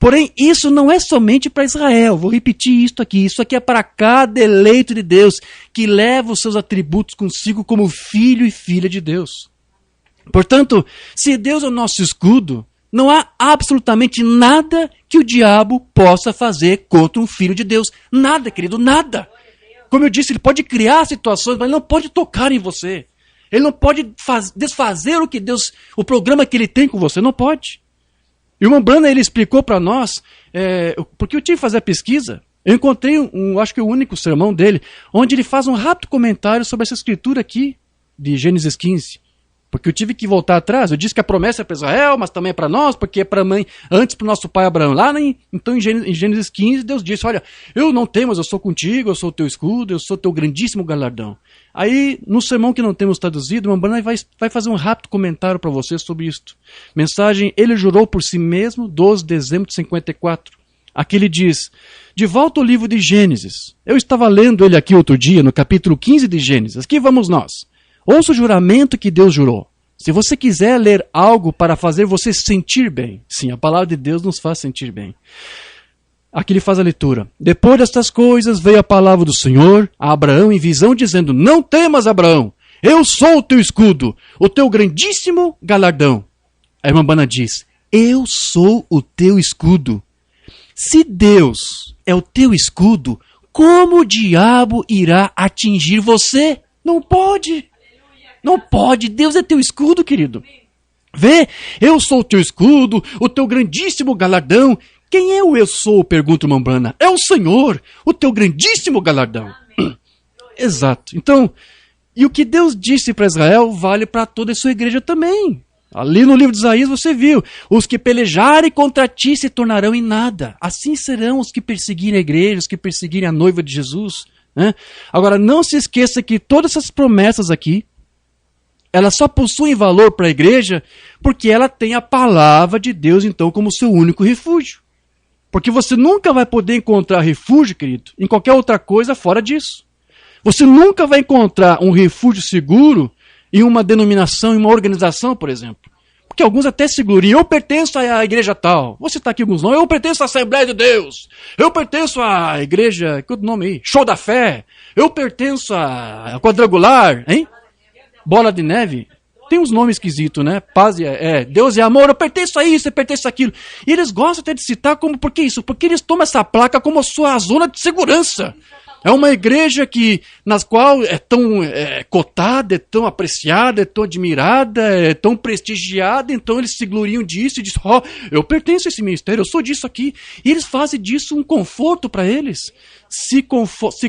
Porém, isso não é somente para Israel. Vou repetir isto aqui. Isso aqui é para cada eleito de Deus, que leva os seus atributos consigo como filho e filha de Deus. Portanto, se Deus é o nosso escudo, não há absolutamente nada que o diabo possa fazer contra um filho de Deus. Nada, querido, nada. Como eu disse, ele pode criar situações, mas ele não pode tocar em você. Ele não pode desfazer o programa que ele tem com você, não pode. E o Mambrana, ele explicou para nós, porque eu tive que fazer a pesquisa, eu encontrei, acho que o único sermão dele, onde ele faz um rápido comentário sobre essa escritura aqui, de Gênesis 15. Porque eu tive que voltar atrás, eu disse que a promessa é para Israel, mas também é para nós, porque é para mãe, antes para o nosso pai Abraão. Então em Gênesis 15, Deus disse, olha, eu não tenho, mas eu sou contigo, eu sou o teu escudo, eu sou o teu grandíssimo galardão. Aí, no sermão que não temos traduzido, o Mambrana vai fazer um rápido comentário para você sobre isto. Mensagem, ele jurou por si mesmo, 12 de dezembro de 54. Aqui ele diz, de volta ao livro de Gênesis. Eu estava lendo ele aqui outro dia, no capítulo 15 de Gênesis. Aqui vamos nós. Ouça o juramento que Deus jurou. Se você quiser ler algo para fazer você se sentir bem, sim, a palavra de Deus nos faz sentir bem. Aqui ele faz a leitura. Depois destas coisas veio a palavra do Senhor a Abraão em visão, dizendo, não temas, Abraão, eu sou o teu escudo, o teu grandíssimo galardão. A irmã Bana diz, eu sou o teu escudo. Se Deus é o teu escudo, como o diabo irá atingir você? Não pode. Não pode, Deus é teu escudo, querido. Vê, eu sou o teu escudo, o teu grandíssimo galardão. Quem é o eu sou? Pergunta o Mambrana. É o Senhor, o teu grandíssimo galardão. Exato. Então, e o que Deus disse para Israel vale para toda a sua igreja também. Ali no livro de Isaías você viu, os que pelejarem contra ti se tornarão em nada. Assim serão os que perseguirem a igreja, os que perseguirem a noiva de Jesus. Né? Agora, não se esqueça que todas essas promessas aqui, elas só possuem valor para a igreja porque ela tem a palavra de Deus, então, como seu único refúgio. Porque você nunca vai poder encontrar refúgio, querido, em qualquer outra coisa fora disso. Você nunca vai encontrar um refúgio seguro em uma denominação, em uma organização, por exemplo. Porque alguns até se gloriam, eu pertenço à igreja tal. Vou citar aqui alguns nomes, eu pertenço à Assembleia de Deus. Eu pertenço à igreja, que outro nome aí? Show da Fé. Eu pertenço à Quadrangular, hein? Bola de Neve, tem uns nomes esquisitos, né? Paz Deus é amor, eu pertenço a isso, eu pertenço àquilo. E eles gostam até de citar como, por que isso? Porque eles tomam essa placa como a sua zona de segurança. É uma igreja nas qual é tão cotada, é tão apreciada, é tão admirada, é tão prestigiada, então eles se gloriam disso e dizem, eu pertenço a esse ministério, eu sou disso aqui. E eles fazem disso um conforto para eles. Se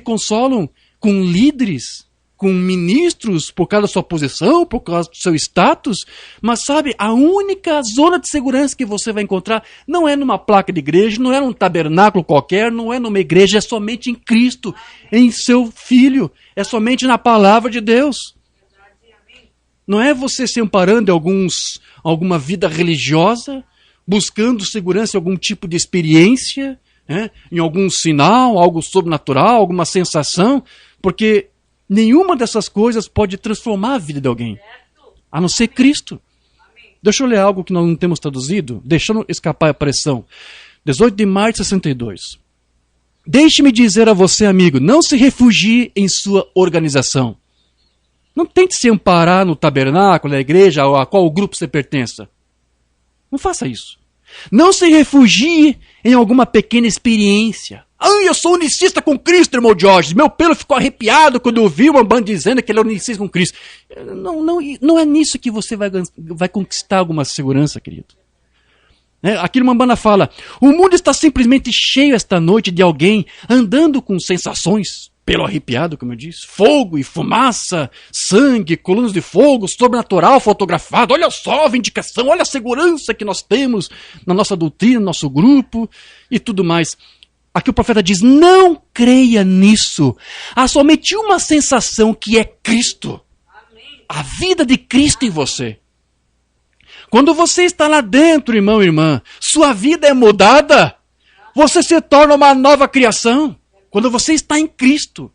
consolam com líderes, com ministros por causa da sua posição, por causa do seu status, mas sabe, a única zona de segurança que você vai encontrar não é numa placa de igreja, não é num tabernáculo qualquer, não é numa igreja, é somente em Cristo, em seu Filho, é somente na palavra de Deus. Não é você se amparando em alguma vida religiosa, buscando segurança em algum tipo de experiência, em algum sinal, algo sobrenatural, alguma sensação, porque nenhuma dessas coisas pode transformar a vida de alguém, a não ser Cristo. Deixa eu ler algo que nós não temos traduzido, deixando escapar a pressão. 18 de março de 62. Deixe-me dizer a você, amigo, não se refugie em sua organização. Não tente se amparar no tabernáculo, na igreja, ou a qual grupo você pertença. Não faça isso. Não se refugie em alguma pequena experiência. Eu sou unicista com Cristo, irmão Jorge. Meu pelo ficou arrepiado quando eu ouvi uma banda dizendo que ele é unicista com Cristo. Não é nisso que você vai conquistar alguma segurança, querido. Aqui uma banda fala, o mundo está simplesmente cheio esta noite de alguém andando com sensações, pelo arrepiado, como eu disse, fogo e fumaça, sangue, colunas de fogo, sobrenatural fotografado. Olha só a vindicação, olha a segurança que nós temos na nossa doutrina, no nosso grupo e tudo mais. Aqui o profeta diz, não creia nisso. Há somente uma sensação que é Cristo. A vida de Cristo em você. Quando você está lá dentro, irmão e irmã, sua vida é mudada. Você se torna uma nova criação. Quando você está em Cristo.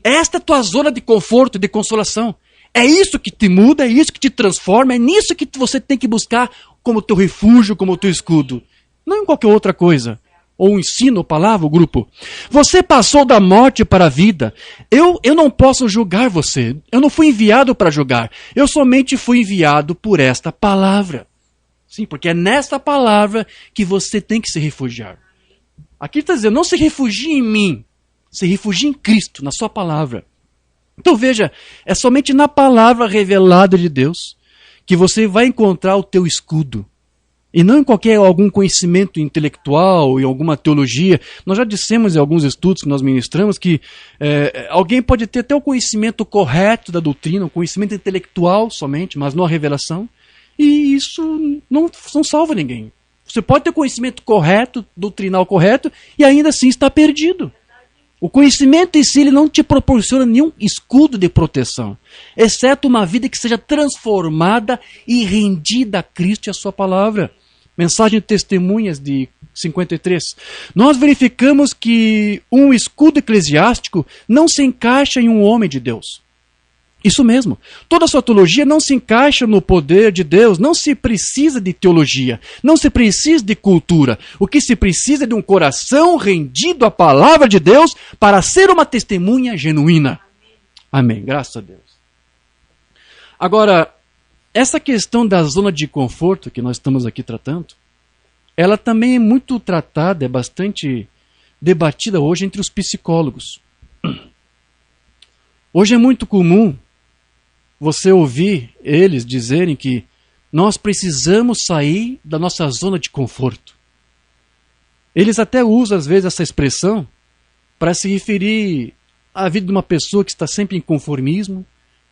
Esta é a tua zona de conforto, de consolação. É isso que te muda, é isso que te transforma, é nisso que você tem que buscar como teu refúgio, como teu escudo. Não em qualquer outra coisa. Ou ensino, ou palavra, ou grupo. Você passou da morte para a vida. Eu não posso julgar você. Eu não fui enviado para julgar. Eu somente fui enviado por esta palavra. Sim, porque é nesta palavra que você tem que se refugiar. Aqui está dizendo, não se refugie em mim. Se refugie em Cristo, na sua palavra. Então veja, é somente na palavra revelada de Deus que você vai encontrar o teu escudo. E não em algum conhecimento intelectual, em alguma teologia. Nós já dissemos em alguns estudos que nós ministramos que alguém pode ter até o conhecimento correto da doutrina, o conhecimento intelectual somente, mas não a revelação. E isso não salva ninguém. Você pode ter conhecimento correto, doutrinal correto, e ainda assim está perdido. O conhecimento em si ele não te proporciona nenhum escudo de proteção, exceto uma vida que seja transformada e rendida a Cristo e a sua palavra. Mensagem de Testemunhas de 53. Nós verificamos que um escudo eclesiástico não se encaixa em um homem de Deus. Isso mesmo. Toda a sua teologia não se encaixa no poder de Deus. Não se precisa de teologia. Não se precisa de cultura. O que se precisa é de um coração rendido à palavra de Deus para ser uma testemunha genuína. Amém. Graças a Deus. Agora, essa questão da zona de conforto que nós estamos aqui tratando, ela também é muito tratada, é bastante debatida hoje entre os psicólogos. Hoje é muito comum você ouvir eles dizerem que nós precisamos sair da nossa zona de conforto. Eles até usam, às vezes, essa expressão para se referir à vida de uma pessoa que está sempre em conformismo,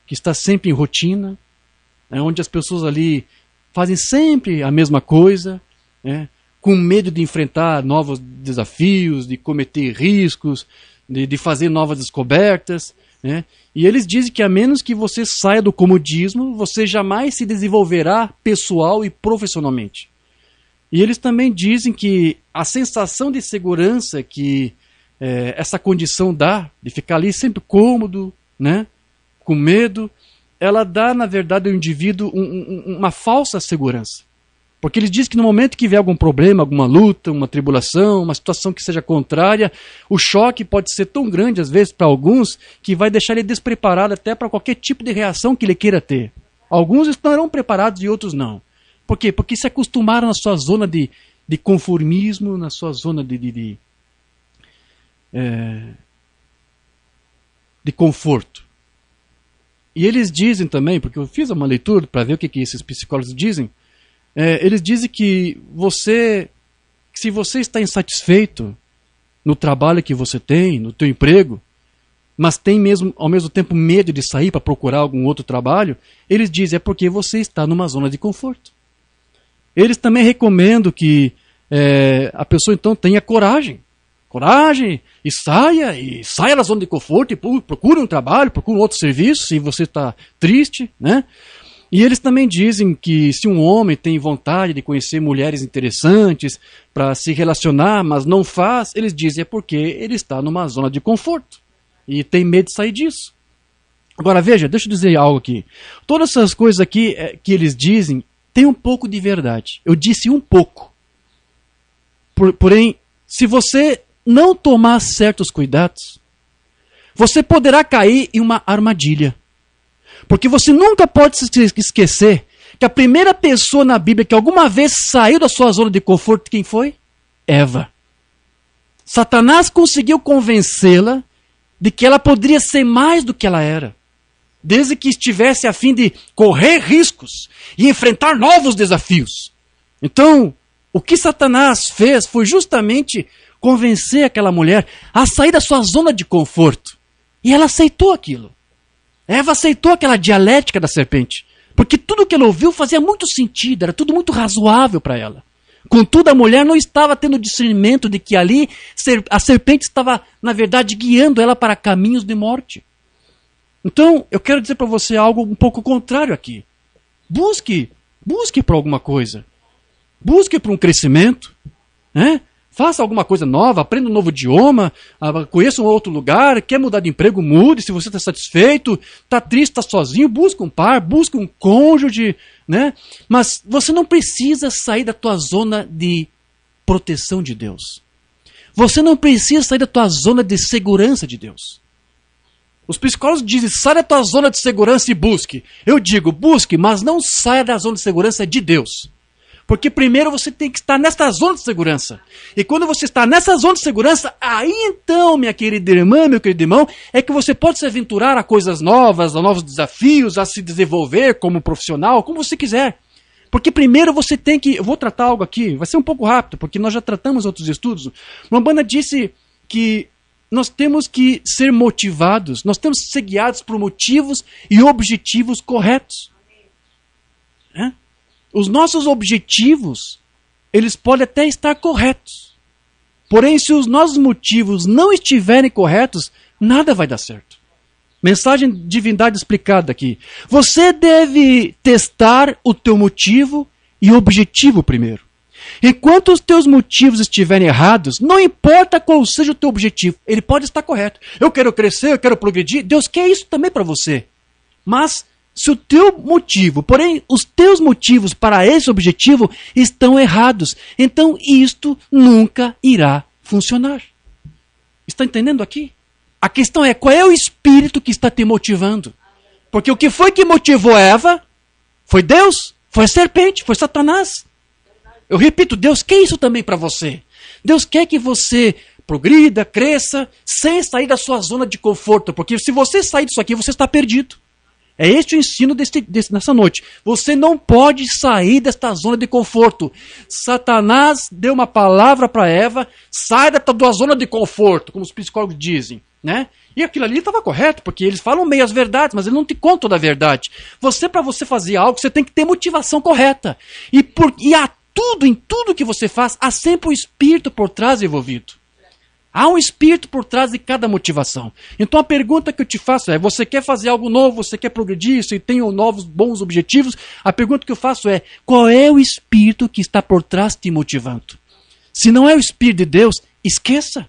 que está sempre em rotina, onde as pessoas ali fazem sempre a mesma coisa, com medo de enfrentar novos desafios, de cometer riscos, de fazer novas descobertas. E eles dizem que a menos que você saia do comodismo, você jamais se desenvolverá pessoal e profissionalmente. E eles também dizem que a sensação de segurança que essa condição dá, de ficar ali sempre cômodo, com medo, ela dá, na verdade, ao indivíduo uma falsa segurança. Porque eles dizem que no momento que vier algum problema, alguma luta, uma tribulação, uma situação que seja contrária, o choque pode ser tão grande, às vezes, para alguns, que vai deixar ele despreparado até para qualquer tipo de reação que ele queira ter. Alguns estarão preparados e outros não. Por quê? Porque se acostumaram na sua zona de conformismo, na sua zona de conforto. E eles dizem também, porque eu fiz uma leitura para ver o que esses psicólogos dizem, eles dizem que se você está insatisfeito no trabalho que você tem, no teu emprego, mas tem ao mesmo tempo medo de sair para procurar algum outro trabalho, eles dizem porque você está numa zona de conforto. Eles também recomendam que a pessoa então tenha coragem e saia da zona de conforto e procure um trabalho, procure um outro serviço se você está triste, E eles também dizem que se um homem tem vontade de conhecer mulheres interessantes para se relacionar, mas não faz, eles dizem é porque ele está numa zona de conforto e tem medo de sair disso. Agora veja, deixa eu dizer algo aqui. Todas essas coisas aqui que eles dizem tem um pouco de verdade. Eu disse um pouco. Porém, se você não tomar certos cuidados, você poderá cair em uma armadilha. Porque você nunca pode se esquecer que a primeira pessoa na Bíblia que alguma vez saiu da sua zona de conforto, quem foi? Eva. Satanás conseguiu convencê-la de que ela poderia ser mais do que ela era, desde que estivesse a fim de correr riscos e enfrentar novos desafios. Então, o que Satanás fez foi justamente convencer aquela mulher a sair da sua zona de conforto. E ela aceitou aquilo. Eva aceitou aquela dialética da serpente, porque tudo que ela ouviu fazia muito sentido, era tudo muito razoável para ela. Contudo, a mulher não estava tendo discernimento de que ali a serpente estava, na verdade, guiando ela para caminhos de morte. Então, eu quero dizer para você algo um pouco contrário aqui. Busque por alguma coisa. Busque por um crescimento, né? Faça alguma coisa nova, aprenda um novo idioma, conheça um outro lugar, quer mudar de emprego, mude, se você está satisfeito, está triste, está sozinho, busque um par, busque um cônjuge, né? Mas você não precisa sair da tua zona de proteção de Deus. Você não precisa sair da tua zona de segurança de Deus. Os psicólogos dizem, sai da tua zona de segurança e busque. Eu digo, busque, mas não saia da zona de segurança de Deus. Porque primeiro você tem que estar nessa zona de segurança. E quando você está nessa zona de segurança, aí então, minha querida irmã, meu querido irmão, é que você pode se aventurar a coisas novas, a novos desafios, a se desenvolver como profissional, como você quiser. Porque primeiro você tem que... Eu vou tratar algo aqui, vai ser um pouco rápido, porque nós já tratamos outros estudos. Umbanda disse que nós temos que ser motivados, nós temos que ser guiados por motivos e objetivos corretos. É? Os nossos objetivos, eles podem até estar corretos. Porém, se os nossos motivos não estiverem corretos, nada vai dar certo. Mensagem de divindade explicada aqui. Você deve testar o teu motivo e objetivo primeiro. Enquanto os teus motivos estiverem errados, não importa qual seja o teu objetivo, ele pode estar correto. Eu quero crescer, eu quero progredir, Deus quer isso também para você. Mas se o teu motivo, porém os teus motivos para esse objetivo estão errados, então isto nunca irá funcionar. Está entendendo aqui? A questão é, qual é o espírito que está te motivando? Porque o que foi que motivou Eva? Foi Deus? Foi a serpente? Foi Satanás? Eu repito, Deus quer isso também para você. Deus quer que você progrida, cresça, sem sair da sua zona de conforto, porque se você sair disso aqui, você está perdido. É este o ensino nessa noite. Você não pode sair desta zona de conforto. Satanás deu uma palavra para Eva, sai da tua zona de conforto, como os psicólogos dizem, né? E aquilo ali estava correto, porque eles falam meias verdades, mas eles não te contam toda a verdade. Para você fazer algo, você tem que ter motivação correta. Em tudo que você faz, há sempre um espírito por trás envolvido. Há um espírito por trás de cada motivação. Então a pergunta que eu te faço é, você quer fazer algo novo, você quer progredir, você tem novos bons objetivos? A pergunta que eu faço é, qual é o espírito que está por trás te motivando? Se não é o espírito de Deus, esqueça.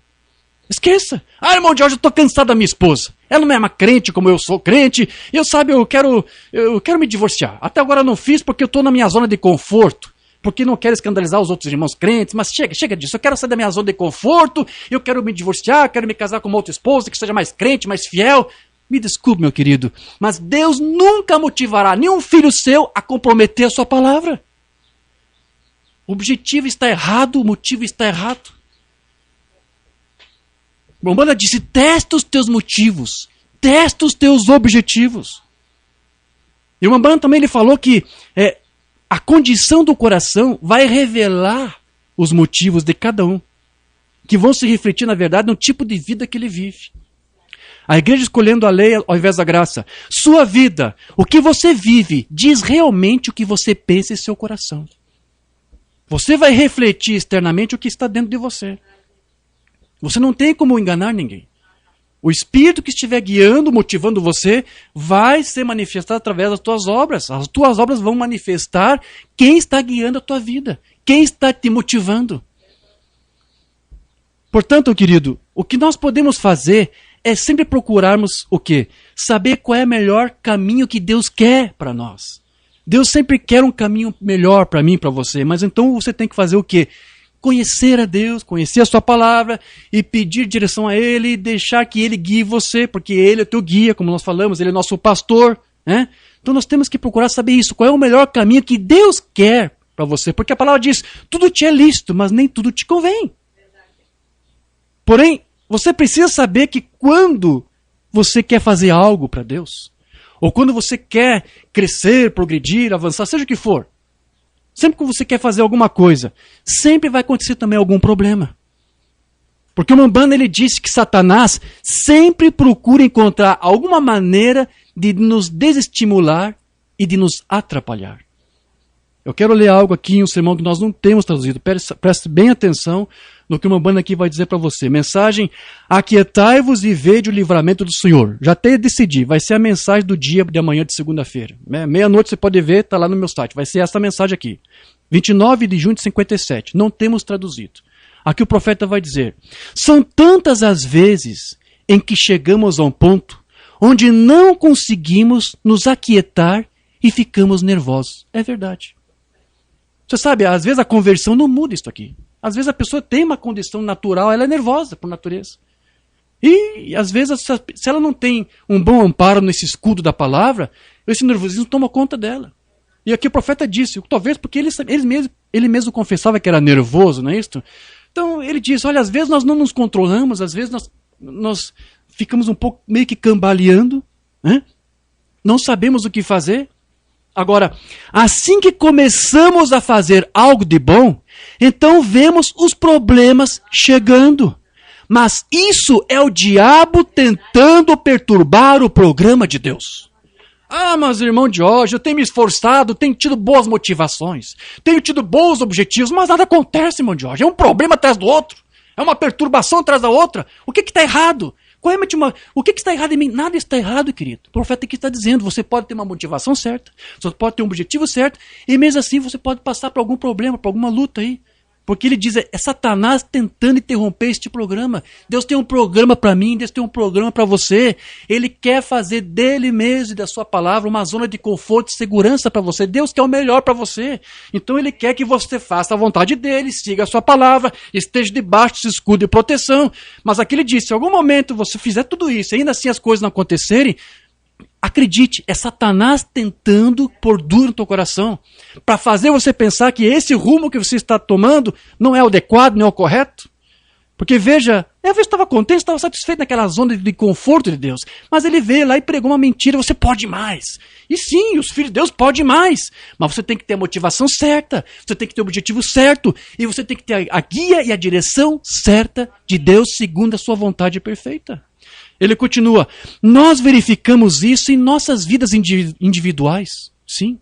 Esqueça. Ah, irmão Jorge, eu estou cansado da minha esposa. Ela não é uma crente como eu sou crente. Eu quero me divorciar. Até agora eu não fiz porque eu estou na minha zona de conforto. Porque não quero escandalizar os outros irmãos crentes, mas chega disso, eu quero sair da minha zona de conforto, eu quero me divorciar, quero me casar com uma outra esposa que seja mais crente, mais fiel. Me desculpe, meu querido, mas Deus nunca motivará nenhum filho seu a comprometer a sua palavra. O objetivo está errado, o motivo está errado. O Umbanda disse, testa os teus motivos, testa os teus objetivos. E o Umbanda também ele falou que a condição do coração vai revelar os motivos de cada um, que vão se refletir, na verdade, no tipo de vida que ele vive. A igreja escolhendo a lei ao invés da graça. Sua vida, o que você vive, diz realmente o que você pensa em seu coração. Você vai refletir externamente o que está dentro de você. Você não tem como enganar ninguém. O Espírito que estiver guiando, motivando você, vai ser manifestado através das tuas obras. As tuas obras vão manifestar quem está guiando a tua vida, quem está te motivando. Portanto, querido, o que nós podemos fazer é sempre procurarmos o quê? Saber qual é o melhor caminho que Deus quer para nós. Deus sempre quer um caminho melhor para mim e para você, mas então você tem que fazer o quê? Conhecer a Deus, conhecer a sua palavra e pedir direção a Ele e deixar que Ele guie você, porque Ele é teu guia, como nós falamos, Ele é nosso pastor, né? Então nós temos que procurar saber isso, qual é o melhor caminho que Deus quer para você, porque a palavra diz, tudo te é lícito, mas nem tudo te convém. Porém, você precisa saber que quando você quer fazer algo para Deus, ou quando você quer crescer, progredir, avançar, seja o que for, sempre que você quer fazer alguma coisa, sempre vai acontecer também algum problema. Porque o Umbanda, ele disse que Satanás sempre procura encontrar alguma maneira de nos desestimular e de nos atrapalhar. Eu quero ler algo aqui em um sermão que nós não temos traduzido. Preste bem atenção no que o Umbanda aqui vai dizer para você. Mensagem: aquietai-vos e vede o livramento do Senhor. Já até decidi, vai ser a mensagem do dia de amanhã de segunda-feira. Meia-noite você pode ver, está lá no meu site. Vai ser essa mensagem aqui. 29 de junho de 57. Não temos traduzido. Aqui o profeta vai dizer: são tantas as vezes em que chegamos a um ponto onde não conseguimos nos aquietar e ficamos nervosos. É verdade. Você sabe, às vezes a conversão não muda isso aqui. Às vezes a pessoa tem uma condição natural, ela é nervosa por natureza. E às vezes, se ela não tem um bom amparo nesse escudo da palavra, esse nervosismo toma conta dela. E aqui o profeta disse, talvez porque ele mesmo confessava que era nervoso, não é isso? Então ele diz, olha, às vezes nós não nos controlamos, às vezes nós ficamos um pouco meio que cambaleando, né? Não sabemos o que fazer. Agora, assim que começamos a fazer algo de bom, então vemos os problemas chegando. Mas isso é o diabo tentando perturbar o programa de Deus. Ah, mas irmão Jorge, eu tenho me esforçado, tenho tido boas motivações, tenho tido bons objetivos, mas nada acontece, irmão Jorge. É um problema atrás do outro, é uma perturbação atrás da outra. O que está errado? O que está errado em mim? Nada está errado, querido. O profeta aqui está dizendo, você pode ter uma motivação certa, você pode ter um objetivo certo, e mesmo assim você pode passar por algum problema, por alguma luta aí. Porque ele diz, é Satanás tentando interromper este programa. Deus tem um programa para mim, Deus tem um programa para você. Ele quer fazer dele mesmo e da sua palavra uma zona de conforto e segurança para você. Deus quer o melhor para você. Então ele quer que você faça a vontade dele, siga a sua palavra, esteja debaixo desse escudo de proteção. Mas aqui ele diz, se em algum momento você fizer tudo isso e ainda assim as coisas não acontecerem, acredite, é Satanás tentando pôr duro no teu coração para fazer você pensar que esse rumo que você está tomando não é o adequado, não é o correto. Porque veja, eu estava contente, estava satisfeito naquela zona de conforto de Deus, mas ele veio lá e pregou uma mentira, você pode mais. E sim, os filhos de Deus podem mais, mas você tem que ter a motivação certa, você tem que ter o objetivo certo, e você tem que ter a guia e a direção certa de Deus segundo a sua vontade perfeita. Ele continua, nós verificamos isso em nossas vidas individuais, sim.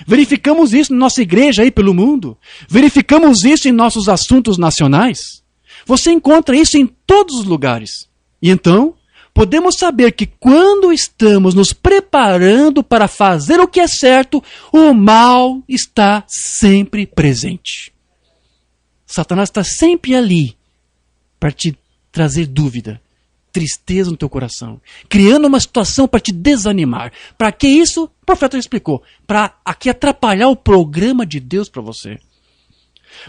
Verificamos isso na nossa igreja aí pelo mundo. Verificamos isso em nossos assuntos nacionais. Você encontra isso em todos os lugares. E então, podemos saber que quando estamos nos preparando para fazer o que é certo, o mal está sempre presente. Satanás está sempre ali para te trazer dúvida, tristeza no teu coração, criando uma situação para te desanimar. Para que isso? O profeta explicou. Para aqui atrapalhar o programa de Deus para você.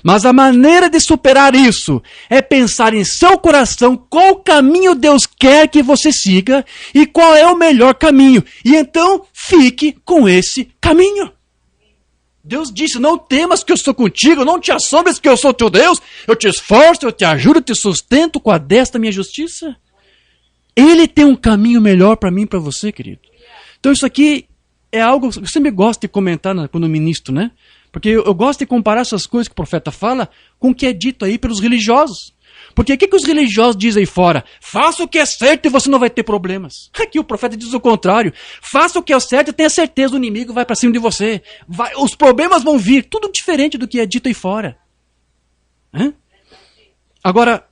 Mas a maneira de superar isso é pensar em seu coração qual caminho Deus quer que você siga e qual é o melhor caminho. E então fique com esse caminho. Deus disse, não temas que eu estou contigo, não te assombres que eu sou teu Deus, eu te esforço, eu te ajudo, eu te sustento com a destra da minha justiça. Ele tem um caminho melhor para mim e para você, querido. Então isso aqui é algo que eu sempre gosto de comentar quando ministro, né? Porque eu gosto de comparar essas coisas que o profeta fala com o que é dito aí pelos religiosos. Porque o que os religiosos dizem aí fora? Faça o que é certo e você não vai ter problemas. Aqui o profeta diz o contrário. Faça o que é certo e tenha certeza, o inimigo vai para cima de você. Os problemas vão vir, tudo diferente do que é dito aí fora. Agora,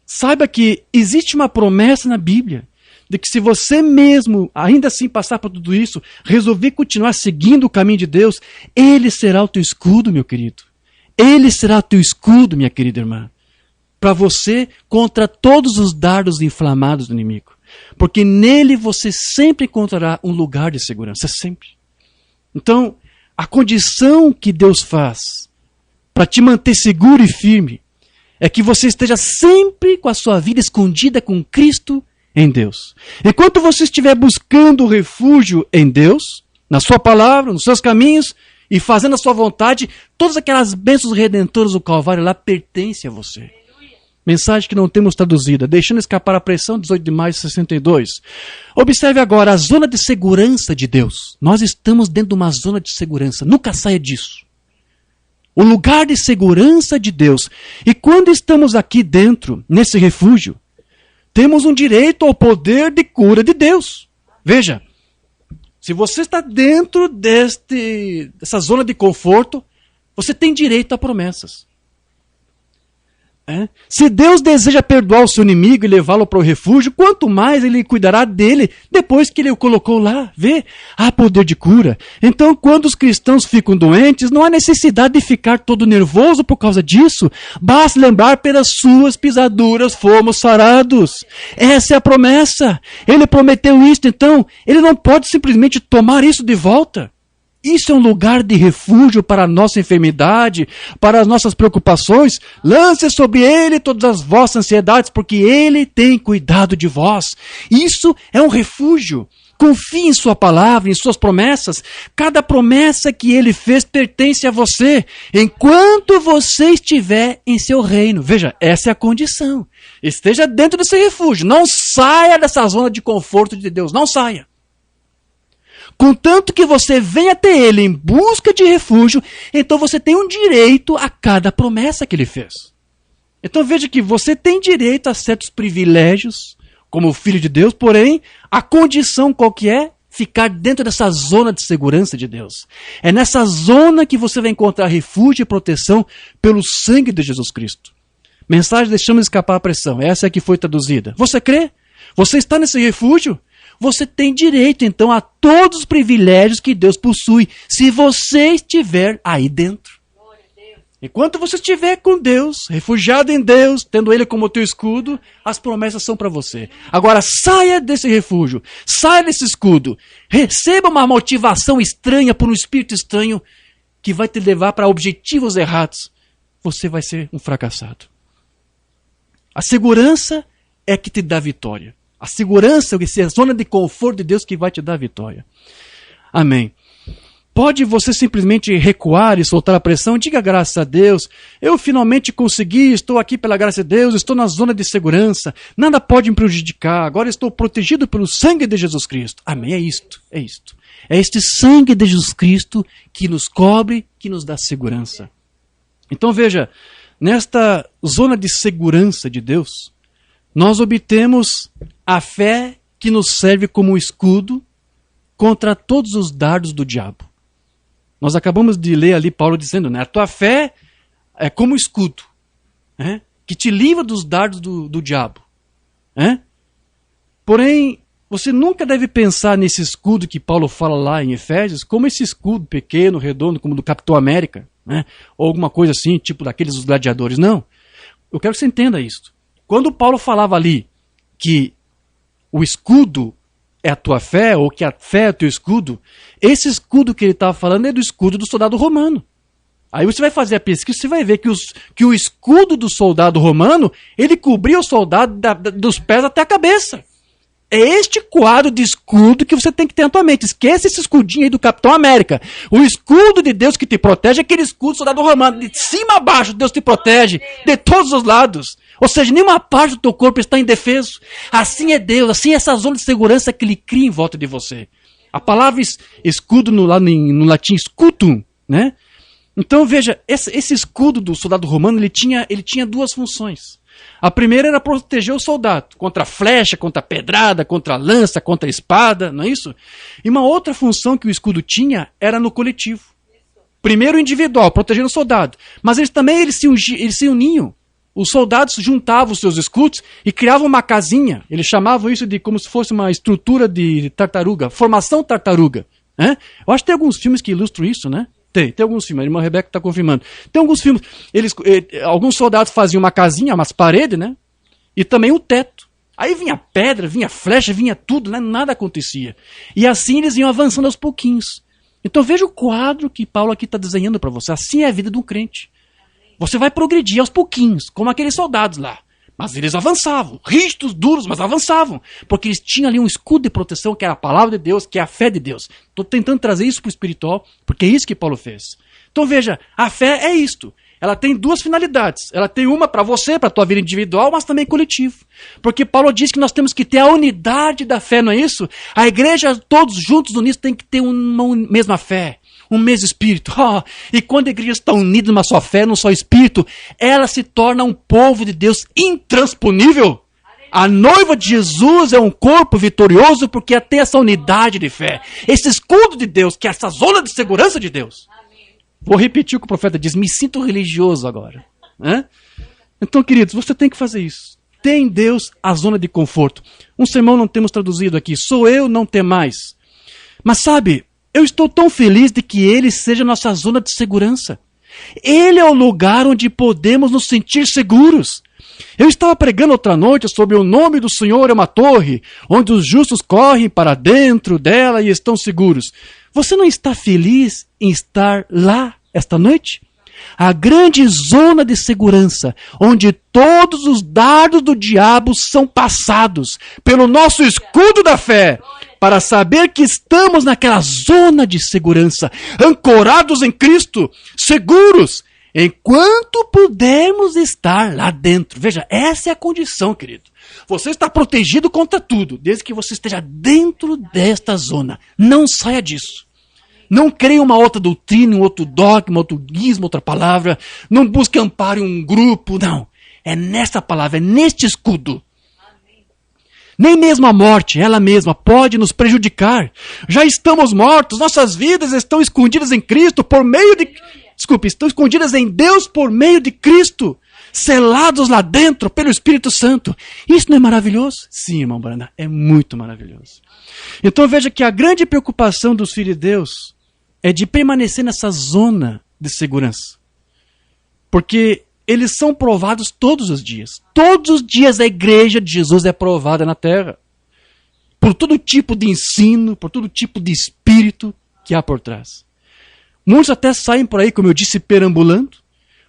Saiba que existe uma promessa na Bíblia de que se você mesmo, ainda assim passar por tudo isso, resolver continuar seguindo o caminho de Deus, Ele será o teu escudo, meu querido. Ele será o teu escudo, minha querida irmã, para você contra todos os dardos inflamados do inimigo. Porque nele você sempre encontrará um lugar de segurança, sempre. Então, a condição que Deus faz para te manter seguro e firme é que você esteja sempre com a sua vida escondida com Cristo em Deus. Enquanto você estiver buscando refúgio em Deus, na sua palavra, nos seus caminhos e fazendo a sua vontade, todas aquelas bênçãos redentoras do Calvário lá pertencem a você. Mensagem que não temos traduzida, deixando escapar a pressão, 18 de maio de 62. Observe agora a zona de segurança de Deus. Nós estamos dentro de uma zona de segurança, nunca saia disso. O lugar de segurança de Deus. E quando estamos aqui dentro, nesse refúgio, temos um direito ao poder de cura de Deus. Veja, se você está dentro dessa zona de conforto, você tem direito a promessas. Se Deus deseja perdoar o seu inimigo e levá-lo para o refúgio, quanto mais Ele cuidará dele depois que Ele o colocou lá. Vê? Há poder de cura. Então, quando os cristãos ficam doentes, não há necessidade de ficar todo nervoso por causa disso. Basta lembrar, pelas suas pisaduras fomos sarados. Essa é a promessa. Ele prometeu isso, então Ele não pode simplesmente tomar isso de volta. Isso é um lugar de refúgio para a nossa enfermidade, para as nossas preocupações. Lance sobre Ele todas as vossas ansiedades, porque Ele tem cuidado de vós. Isso é um refúgio. Confie em sua palavra, em suas promessas. Cada promessa que Ele fez pertence a você, enquanto você estiver em seu reino. Veja, essa é a condição. Esteja dentro desse refúgio. Não saia dessa zona de conforto de Deus. Não saia. Contanto que você venha até Ele em busca de refúgio, então você tem um direito a cada promessa que Ele fez. Então veja que você tem direito a certos privilégios, como filho de Deus, porém, a condição qual que é? Ficar dentro dessa zona de segurança de Deus. É nessa zona que você vai encontrar refúgio e proteção pelo sangue de Jesus Cristo. Mensagem, deixamos escapar a pressão. Essa é a que foi traduzida. Você crê? Você está nesse refúgio? Você tem direito, então, a todos os privilégios que Deus possui, se você estiver aí dentro. Enquanto você estiver com Deus, refugiado em Deus, tendo Ele como teu escudo, as promessas são para você. Agora, saia desse refúgio, saia desse escudo, receba uma motivação estranha por um espírito estranho que vai te levar para objetivos errados. Você vai ser um fracassado. A segurança é que te dá vitória. A segurança, a zona de conforto de Deus que vai te dar a vitória. Amém. Pode você simplesmente recuar e soltar a pressão? Diga graças a Deus. Eu finalmente consegui, estou aqui pela graça de Deus, estou na zona de segurança. Nada pode me prejudicar. Agora estou protegido pelo sangue de Jesus Cristo. Amém. É isto. É este sangue de Jesus Cristo que nos cobre, que nos dá segurança. Então veja, nesta zona de segurança de Deus, nós obtemos a fé que nos serve como escudo contra todos os dardos do diabo. Nós acabamos de ler ali Paulo dizendo, né? A tua fé é como escudo, que te livra dos dardos do diabo. Porém, você nunca deve pensar nesse escudo que Paulo fala lá em Efésios, como esse escudo pequeno, redondo, como do Capitão América, ou alguma coisa assim, tipo daqueles dos gladiadores. Não. Eu quero que você entenda isso. Quando Paulo falava ali que o escudo é a tua fé, ou que a fé é o teu escudo, esse escudo que ele estava falando é do escudo do soldado romano. Aí você vai fazer a pesquisa, você vai ver que o escudo do soldado romano, ele cobria o soldado dos pés até a cabeça. É este quadro de escudo que você tem que ter na tua mente. Esqueça esse escudinho aí do Capitão América. O escudo de Deus que te protege é aquele escudo do soldado romano. De cima a baixo, Deus te protege. De todos os lados. Ou seja, nenhuma parte do teu corpo está indefeso. Assim é Deus. Assim é essa zona de segurança que Ele cria em volta de você. A palavra escudo no latim, scutum, né? Então veja, esse escudo do soldado romano, ele tinha duas funções. A primeira era proteger o soldado contra a flecha, contra a pedrada, contra a lança, contra a espada, não é isso? E uma outra função que o escudo tinha era no coletivo. Primeiro o individual, protegendo o soldado. Mas eles se uniam os soldados juntavam os seus escudos e criavam uma casinha. Eles chamavam isso de como se fosse uma estrutura de tartaruga, formação tartaruga. Eu acho que tem alguns filmes que ilustram isso, né? Tem alguns filmes, a irmã Rebeca está confirmando. Tem alguns filmes, alguns soldados faziam uma casinha, umas paredes, né? E também um teto. Aí vinha pedra, vinha flecha, vinha tudo, né? Nada acontecia. E assim eles iam avançando aos pouquinhos. Então veja o quadro que Paulo aqui está desenhando para você. Assim é a vida de um crente. Você vai progredir aos pouquinhos, como aqueles soldados lá. Mas eles avançavam, rígidos, duros, mas avançavam. Porque eles tinham ali um escudo de proteção, que era a palavra de Deus, que é a fé de Deus. Estou tentando trazer isso para o espiritual, porque é isso que Paulo fez. Então veja, a fé é isto. Ela tem duas finalidades. Ela tem uma para você, para a tua vida individual, mas também coletivo. Porque Paulo diz que nós temos que ter a unidade da fé, não é isso? A igreja, todos juntos, unidos, tem que ter uma mesma fé. Um mesmo espírito. E quando a igreja está unida numa só fé, num só espírito, ela se torna um povo de Deus intransponível. A noiva de Jesus é um corpo vitorioso porque tem essa unidade de fé. Esse escudo de Deus, que é essa zona de segurança de Deus. Vou repetir o que o profeta diz, me sinto religioso agora. Então, queridos, você tem que fazer isso. Tem em Deus a zona de conforto. Um sermão não temos traduzido aqui, sou eu, não temais. Mas sabe, eu estou tão feliz de que Ele seja nossa zona de segurança. Ele é o lugar onde podemos nos sentir seguros. Eu estava pregando outra noite sobre o nome do Senhor é uma torre, onde os justos correm para dentro dela e estão seguros. Você não está feliz em estar lá esta noite? A grande zona de segurança, onde todos os dardos do diabo são passados pelo nosso escudo da fé, para saber que estamos naquela zona de segurança, ancorados em Cristo, seguros, enquanto pudermos estar lá dentro. Veja, essa é a condição, querido. Você está protegido contra tudo, desde que você esteja dentro desta zona. Não saia disso. Não creia uma outra doutrina, um outro dogma, outro guismo, outra palavra. Não busque amparo em um grupo, não. É nessa palavra, é neste escudo. Nem mesmo a morte, ela mesma, pode nos prejudicar. Já estamos mortos, nossas vidas estão escondidas em Cristo por meio de... estão escondidas em Deus por meio de Cristo. Selados lá dentro pelo Espírito Santo. Isso não é maravilhoso? Sim, irmão Brana, é muito maravilhoso. Então veja que a grande preocupação dos filhos de Deus é de permanecer nessa zona de segurança. Porque eles são provados todos os dias. Todos os dias a igreja de Jesus é provada na terra. Por todo tipo de ensino, por todo tipo de espírito que há por trás. Muitos até saem por aí, como eu disse, perambulando,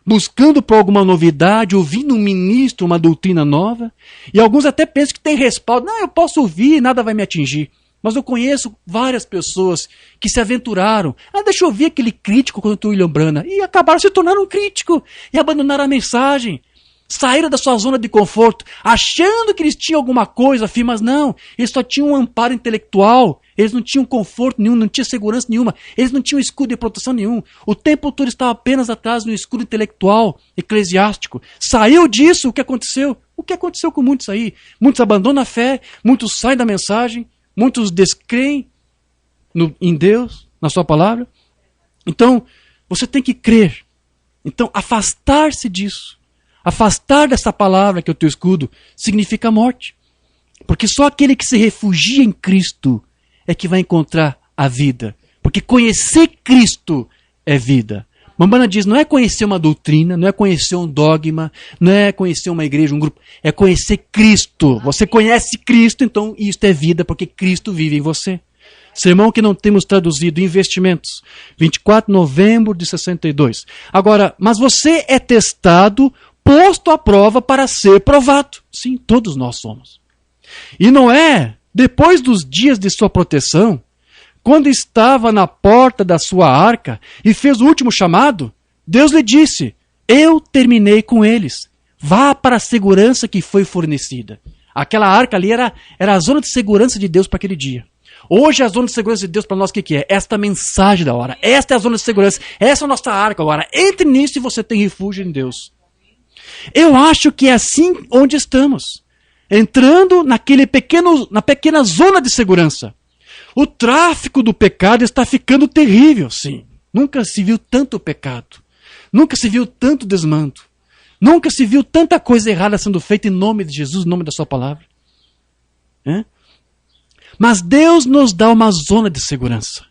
buscando por alguma novidade, ouvindo um ministro, uma doutrina nova. E alguns até pensam que tem respaldo. Não, eu posso ouvir, nada vai me atingir. Mas eu conheço várias pessoas que se aventuraram. Deixa eu ouvir aquele crítico contra o William Branham. E acabaram se tornando um crítico. E abandonaram a mensagem. Saíram da sua zona de conforto, achando que eles tinham alguma coisa, mas não. Eles só tinham um amparo intelectual. Eles não tinham conforto nenhum, não tinham segurança nenhuma. Eles não tinham escudo de proteção nenhum. O tempo todo estava apenas atrás do escudo intelectual, eclesiástico. Saiu disso, o que aconteceu? O que aconteceu com muitos aí? Muitos abandonam a fé, muitos saem da mensagem. Muitos descreem em Deus, na sua palavra. Então, você tem que crer. Então, afastar-se disso. Afastar dessa palavra que é o teu escudo significa morte. Porque só aquele que se refugia em Cristo é que vai encontrar a vida. Porque conhecer Cristo é vida. Mambana diz, não é conhecer uma doutrina, não é conhecer um dogma, não é conhecer uma igreja, um grupo, é conhecer Cristo. Você conhece Cristo, então isto é vida, porque Cristo vive em você. Sermão que não temos traduzido, Investimentos, 24 de novembro de 62. Agora, mas você é testado, posto à prova para ser provado. Sim, todos nós somos. E não é, depois dos dias de sua proteção, quando estava na porta da sua arca e fez o último chamado, Deus lhe disse, eu terminei com eles. Vá para a segurança que foi fornecida. Aquela arca ali era a zona de segurança de Deus para aquele dia. Hoje a zona de segurança de Deus para nós o que é? Esta mensagem da hora. Esta é a zona de segurança. Essa é a nossa arca agora. Entre nisso e você tem refúgio em Deus. Eu acho que é assim onde estamos. Entrando na pequena zona de segurança. O tráfico do pecado está ficando terrível, sim. Nunca se viu tanto pecado. Nunca se viu tanto desmando. Nunca se viu tanta coisa errada sendo feita em nome de Jesus, em nome da sua palavra. Mas Deus nos dá uma zona de segurança.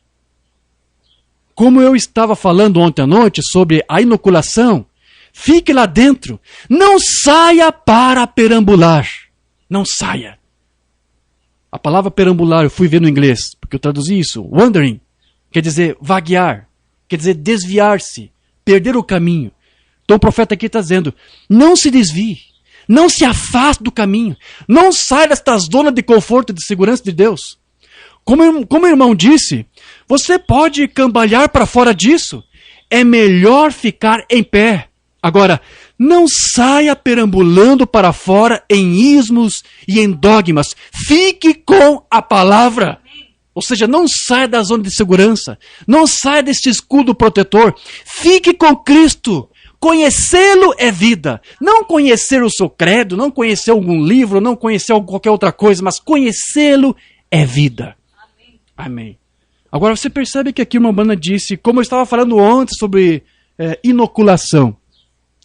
Como eu estava falando ontem à noite sobre a inoculação, fique lá dentro. Não saia para perambular. Não saia. A palavra perambular eu fui ver no inglês, porque eu traduzi isso. Wandering quer dizer vaguear, quer dizer desviar-se, perder o caminho. Então o profeta aqui está dizendo, não se desvie, não se afaste do caminho, não saia desta zona de conforto e de segurança de Deus. Como o irmão disse, você pode cambalear para fora disso, é melhor ficar em pé. Agora, não saia perambulando para fora em ismos e em dogmas, fique com a palavra. Ou seja, não saia da zona de segurança, não saia desse escudo protetor, fique com Cristo. Conhecê-lo é vida. Não conhecer o seu credo, não conhecer algum livro, não conhecer qualquer outra coisa, mas conhecê-lo é vida. Amém. Amém. Agora você percebe que aqui uma banda disse, como eu estava falando ontem sobre inoculação.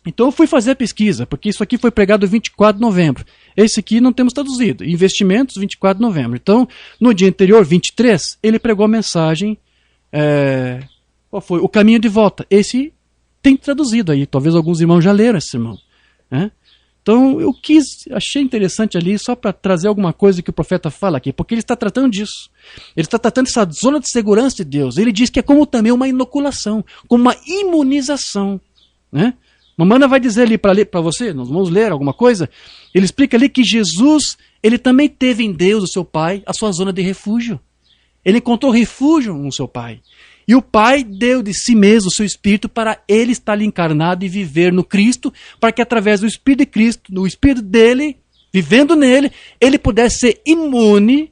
Então eu fui fazer a pesquisa, porque isso aqui foi pregado 24 de novembro. Esse aqui não temos traduzido. Investimentos, 24 de novembro. Então, no dia anterior, 23, ele pregou a mensagem, qual foi? O caminho de volta. Esse tem traduzido aí, talvez alguns irmãos já leram esse irmão. Então eu achei interessante ali, só para trazer alguma coisa que o profeta fala aqui, porque ele está tratando disso. Ele está tratando dessa zona de segurança de Deus. Ele diz que é como também uma inoculação, como uma imunização. Mamana vai dizer ali para você, nós vamos ler alguma coisa, ele explica ali que Jesus, ele também teve em Deus, o seu Pai, a sua zona de refúgio. Ele encontrou refúgio no seu Pai. E o Pai deu de si mesmo o seu Espírito para ele estar ali encarnado e viver no Cristo, para que através do Espírito de Cristo, do Espírito dele, vivendo nele, ele pudesse ser imune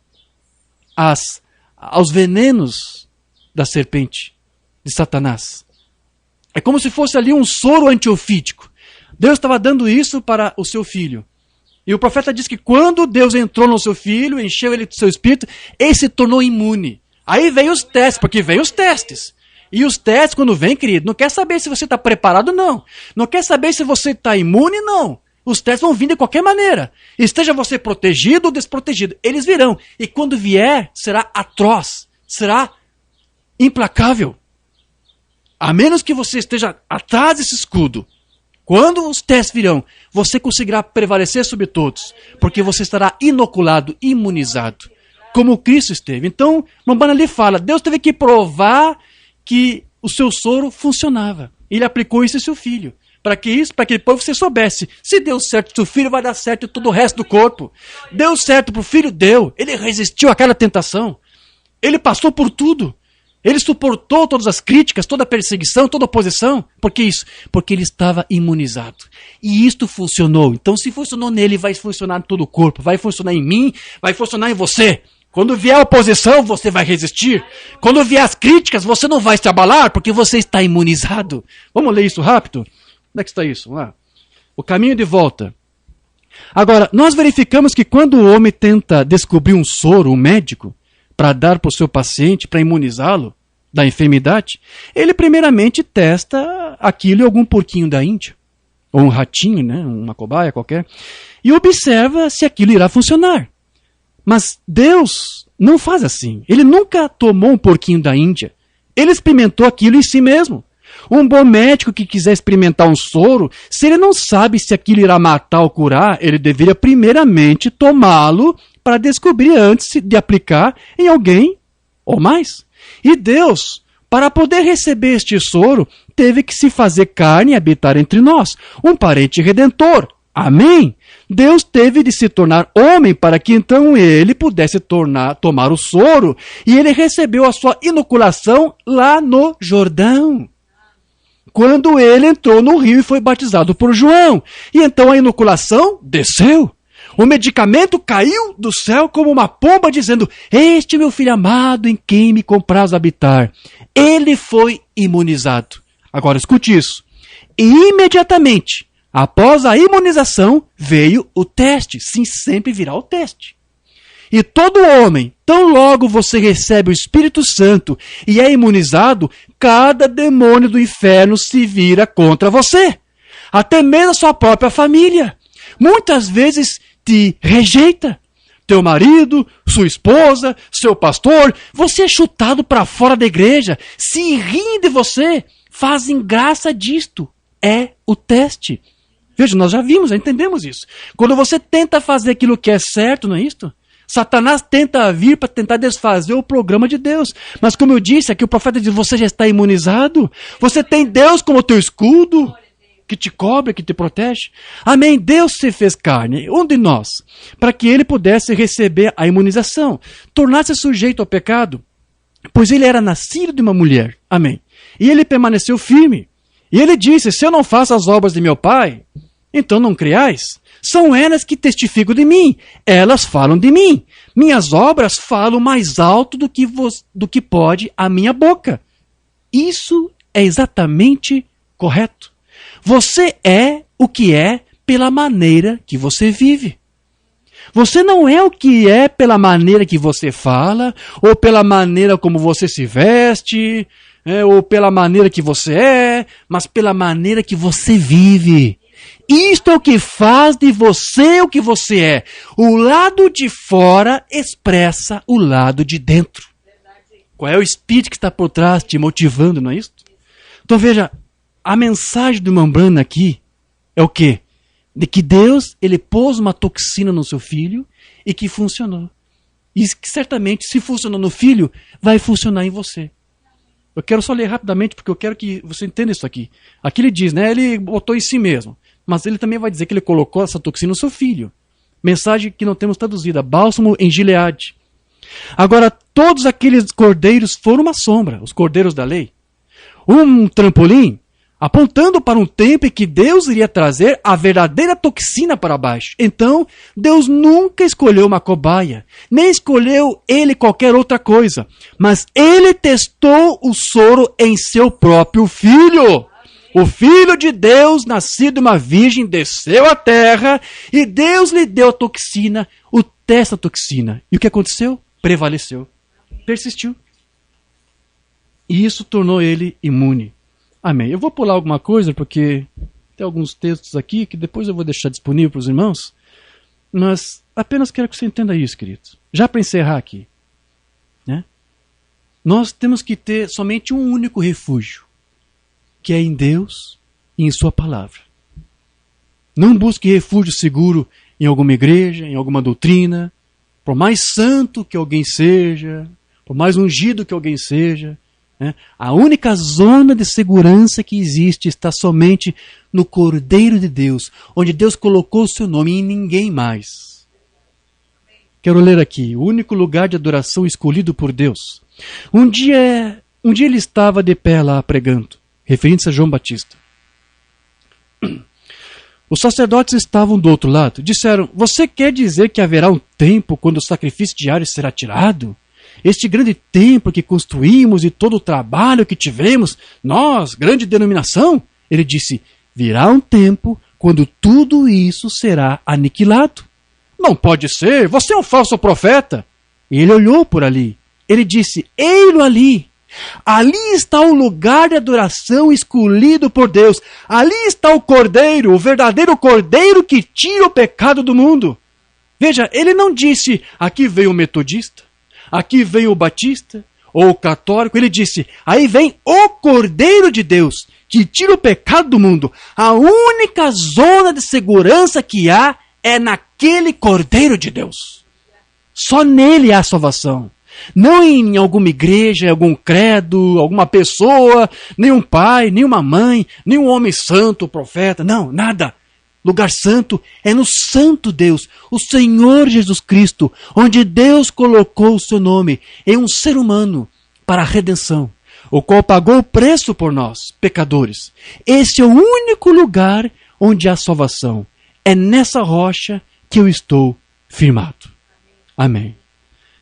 aos venenos da serpente, de Satanás. É como se fosse ali um soro antiofídico. Deus estava dando isso para o seu filho. E o profeta diz que quando Deus entrou no seu filho, encheu ele do seu Espírito, ele se tornou imune. Aí veio os testes, porque veio os testes. E os testes, quando vem, querido, não quer saber se você está preparado, não. Não quer saber se você está imune, não. Os testes vão vir de qualquer maneira. Esteja você protegido ou desprotegido. Eles virão. E quando vier, será atroz. Será implacável. A menos que você esteja atrás desse escudo. Quando os testes virão, você conseguirá prevalecer sobre todos. Porque você estará inoculado, imunizado. Como Cristo esteve. Então, Mambana ali fala, Deus teve que provar que o seu soro funcionava. Ele aplicou isso em seu filho. Para que isso? Para que depois você soubesse. Se deu certo para o filho, vai dar certo em todo o resto do corpo. Deu certo para o filho? Deu. Ele resistiu àquela tentação. Ele passou por tudo. Ele suportou todas as críticas, toda a perseguição, toda a oposição. Por que isso? Porque ele estava imunizado. E isto funcionou. Então, se funcionou nele, vai funcionar em todo o corpo. Vai funcionar em mim, vai funcionar em você. Quando vier a oposição, você vai resistir. Quando vier as críticas, você não vai se abalar, porque você está imunizado. Vamos ler isso rápido? Onde é que está isso? Vamos lá. O caminho de volta. Agora, nós verificamos que quando o homem tenta descobrir um soro, um médico, para dar para o seu paciente, para imunizá-lo da enfermidade, ele primeiramente testa aquilo em algum porquinho da Índia, ou um ratinho, né, uma cobaia qualquer, e observa se aquilo irá funcionar. Mas Deus não faz assim. Ele nunca tomou um porquinho da Índia. Ele experimentou aquilo em si mesmo. Um bom médico que quiser experimentar um soro, se ele não sabe se aquilo irá matar ou curar, ele deveria primeiramente tomá-lo para descobrir antes de aplicar em alguém ou mais. E Deus, para poder receber este soro, teve que se fazer carne e habitar entre nós, um parente redentor. Amém? Deus teve de se tornar homem para que então ele pudesse tomar o soro, e ele recebeu a sua inoculação lá no Jordão. Quando ele entrou no rio e foi batizado por João. E então a inoculação desceu. O medicamento caiu do céu como uma pomba dizendo, este meu filho amado em quem me compraz habitar. Ele foi imunizado. Agora escute isso. E imediatamente, após a imunização, veio o teste. Sim, sempre virá o teste. E todo homem, tão logo você recebe o Espírito Santo e é imunizado, cada demônio do inferno se vira contra você. Até mesmo a sua própria família. Muitas vezes te rejeita. Teu marido, sua esposa, seu pastor, você é chutado para fora da igreja, se riem de você, fazem graça disto. É o teste. Veja, nós já vimos, já entendemos isso. Quando você tenta fazer aquilo que é certo, não é isto? Satanás tenta vir para tentar desfazer o programa de Deus. Mas como eu disse, aqui o profeta diz, você já está imunizado. Você tem Deus como teu escudo, que te cobre, que te protege. Amém. Deus se fez carne, um de nós, para que ele pudesse receber a imunização, tornar-se sujeito ao pecado, pois ele era nascido de uma mulher. Amém. E ele permaneceu firme. E ele disse, se eu não faço as obras de meu pai, então não creais. São elas que testificam de mim. Elas falam de mim. Minhas obras falam mais alto do que pode a minha boca. Isso é exatamente correto. Você é o que é pela maneira que você vive. Você não é o que é pela maneira que você fala, ou pela maneira como você se veste, ou pela maneira que você é, mas pela maneira que você vive. Isto é o que faz de você o que você é. O lado de fora expressa o lado de dentro. Qual é o espírito que está por trás te motivando, não é isso? Então veja, a mensagem do irmão Branham aqui é o quê? De que Deus, ele pôs uma toxina no seu filho e que funcionou. E que certamente, se funcionou no filho, vai funcionar em você. Eu quero só ler rapidamente, porque eu quero que você entenda isso aqui. Aqui ele diz, né? Ele botou em si mesmo. Mas ele também vai dizer que ele colocou essa toxina no seu filho. Mensagem que não temos traduzida. Bálsamo em Gileade. Agora, todos aqueles cordeiros foram uma sombra, os cordeiros da lei. Um trampolim, apontando para um tempo em que Deus iria trazer a verdadeira toxina para baixo. Então, Deus nunca escolheu uma cobaia, nem escolheu ele qualquer outra coisa, mas ele testou o soro em seu próprio filho. O Filho de Deus, nascido de uma virgem, desceu à terra e Deus lhe deu a toxina, o teste da toxina. E o que aconteceu? Prevaleceu. Persistiu. E isso tornou ele imune. Amém. Eu vou pular alguma coisa, porque tem alguns textos aqui que depois eu vou deixar disponível para os irmãos, mas apenas quero que você entenda isso, queridos. Já para encerrar aqui, né? Nós temos que ter somente um único refúgio, que é em Deus e em sua palavra. Não busque refúgio seguro em alguma igreja, em alguma doutrina, por mais santo que alguém seja, por mais ungido que alguém seja. Né? A única zona de segurança que existe está somente no Cordeiro de Deus, onde Deus colocou o seu nome e em ninguém mais. Quero ler aqui, o único lugar de adoração escolhido por Deus. Um dia ele estava de pé lá pregando, referindo-se a João Batista. Os sacerdotes estavam do outro lado. Disseram, você quer dizer que haverá um tempo quando o sacrifício diário será tirado? Este grande templo que construímos e todo o trabalho que tivemos, nós, grande denominação? Ele disse, virá um tempo quando tudo isso será aniquilado. Não pode ser, você é um falso profeta. E ele olhou por ali. Ele disse, ei-lo ali. Ali está o lugar de adoração escolhido por Deus. Ali está o Cordeiro, o verdadeiro Cordeiro que tira o pecado do mundo. Veja, ele não disse, aqui veio o metodista, aqui veio o batista, ou o católico. Ele disse, aí vem o Cordeiro de Deus, que tira o pecado do mundo. A única zona de segurança que há é naquele Cordeiro de Deus. Só nele há salvação. Não em alguma igreja, algum credo, alguma pessoa, nem um pai, nem uma mãe, nem um homem santo, profeta. Não, nada. Lugar santo é no Santo Deus, o Senhor Jesus Cristo, onde Deus colocou o seu nome em um ser humano para a redenção, o qual pagou o preço por nós, pecadores. Esse é o único lugar onde há salvação. É nessa rocha que eu estou firmado. Amém.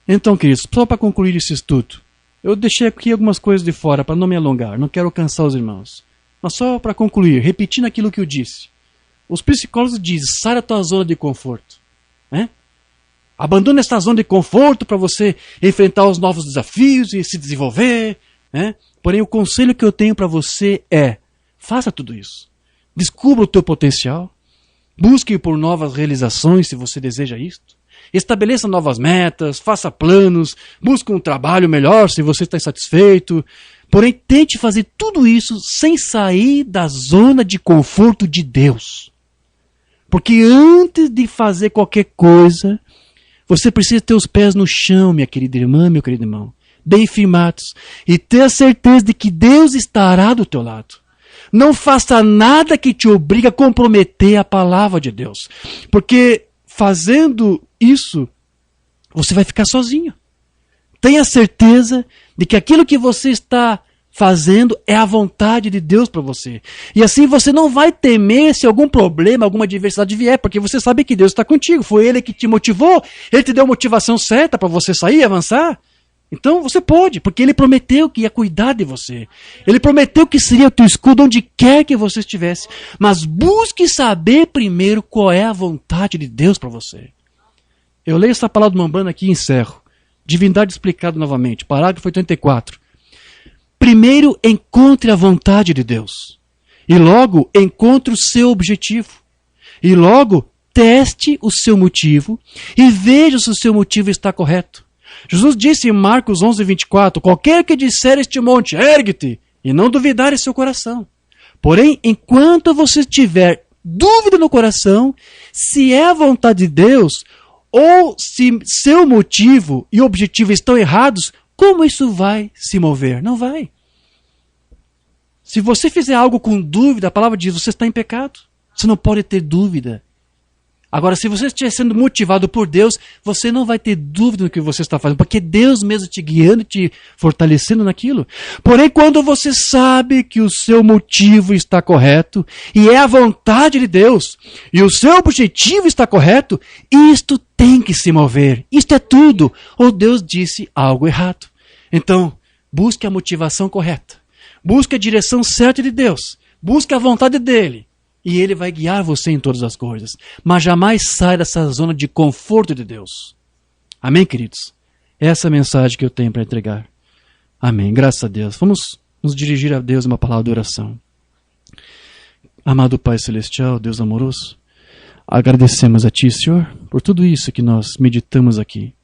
Então, queridos, só para concluir esse estudo, eu deixei aqui algumas coisas de fora para não me alongar, não quero cansar os irmãos. Mas só para concluir, repetindo aquilo que eu disse. Os psicólogos dizem, sai da tua zona de conforto. Né? Abandone essa zona de conforto para você enfrentar os novos desafios e se desenvolver. Né? Porém, o conselho que eu tenho para você é, faça tudo isso. Descubra o teu potencial. Busque por novas realizações se você deseja isto. Estabeleça novas metas, faça planos, busque um trabalho melhor se você está insatisfeito. Porém, tente fazer tudo isso sem sair da zona de conforto de Deus. Porque antes de fazer qualquer coisa, você precisa ter os pés no chão, minha querida irmã, meu querido irmão, bem firmados, e ter a certeza de que Deus estará do teu lado. Não faça nada que te obrigue a comprometer a palavra de Deus. Porque fazendo isso, você vai ficar sozinho. Tenha certeza de que aquilo que você está fazendo é a vontade de Deus para você. E assim você não vai temer se algum problema, alguma adversidade vier, porque você sabe que Deus está contigo. Foi Ele que te motivou, Ele te deu a motivação certa para você sair e avançar. Então você pode, porque Ele prometeu que ia cuidar de você. Ele prometeu que seria o teu escudo onde quer que você estivesse. Mas busque saber primeiro qual é a vontade de Deus para você. Eu leio essa palavra do Mambana aqui e encerro. Divindade explicado novamente, parágrafo 84. Primeiro encontre a vontade de Deus. E logo encontre o seu objetivo. E logo teste o seu motivo e veja se o seu motivo está correto. Jesus disse em Marcos 11:24, qualquer que disser este monte, ergue-te, e não duvidar em seu coração. Porém, enquanto você tiver dúvida no coração, se é a vontade de Deus, ou se seu motivo e objetivo estão errados, como isso vai se mover? Não vai. Se você fizer algo com dúvida, a palavra diz, você está em pecado. Você não pode ter dúvida. Agora, se você estiver sendo motivado por Deus, você não vai ter dúvida no que você está fazendo, porque Deus mesmo te guiando e te fortalecendo naquilo. Porém, quando você sabe que o seu motivo está correto, e é a vontade de Deus, e o seu objetivo está correto, isto tem que se mover. Isto é tudo. Ou Deus disse algo errado. Então, busque a motivação correta. Busque a direção certa de Deus. Busque a vontade dEle. E Ele vai guiar você em todas as coisas. Mas jamais saia dessa zona de conforto de Deus. Amém, queridos? Essa é a mensagem que eu tenho para entregar. Amém. Graças a Deus. Vamos nos dirigir a Deus em uma palavra de oração. Amado Pai Celestial, Deus amoroso, agradecemos a Ti, Senhor, por tudo isso que nós meditamos aqui.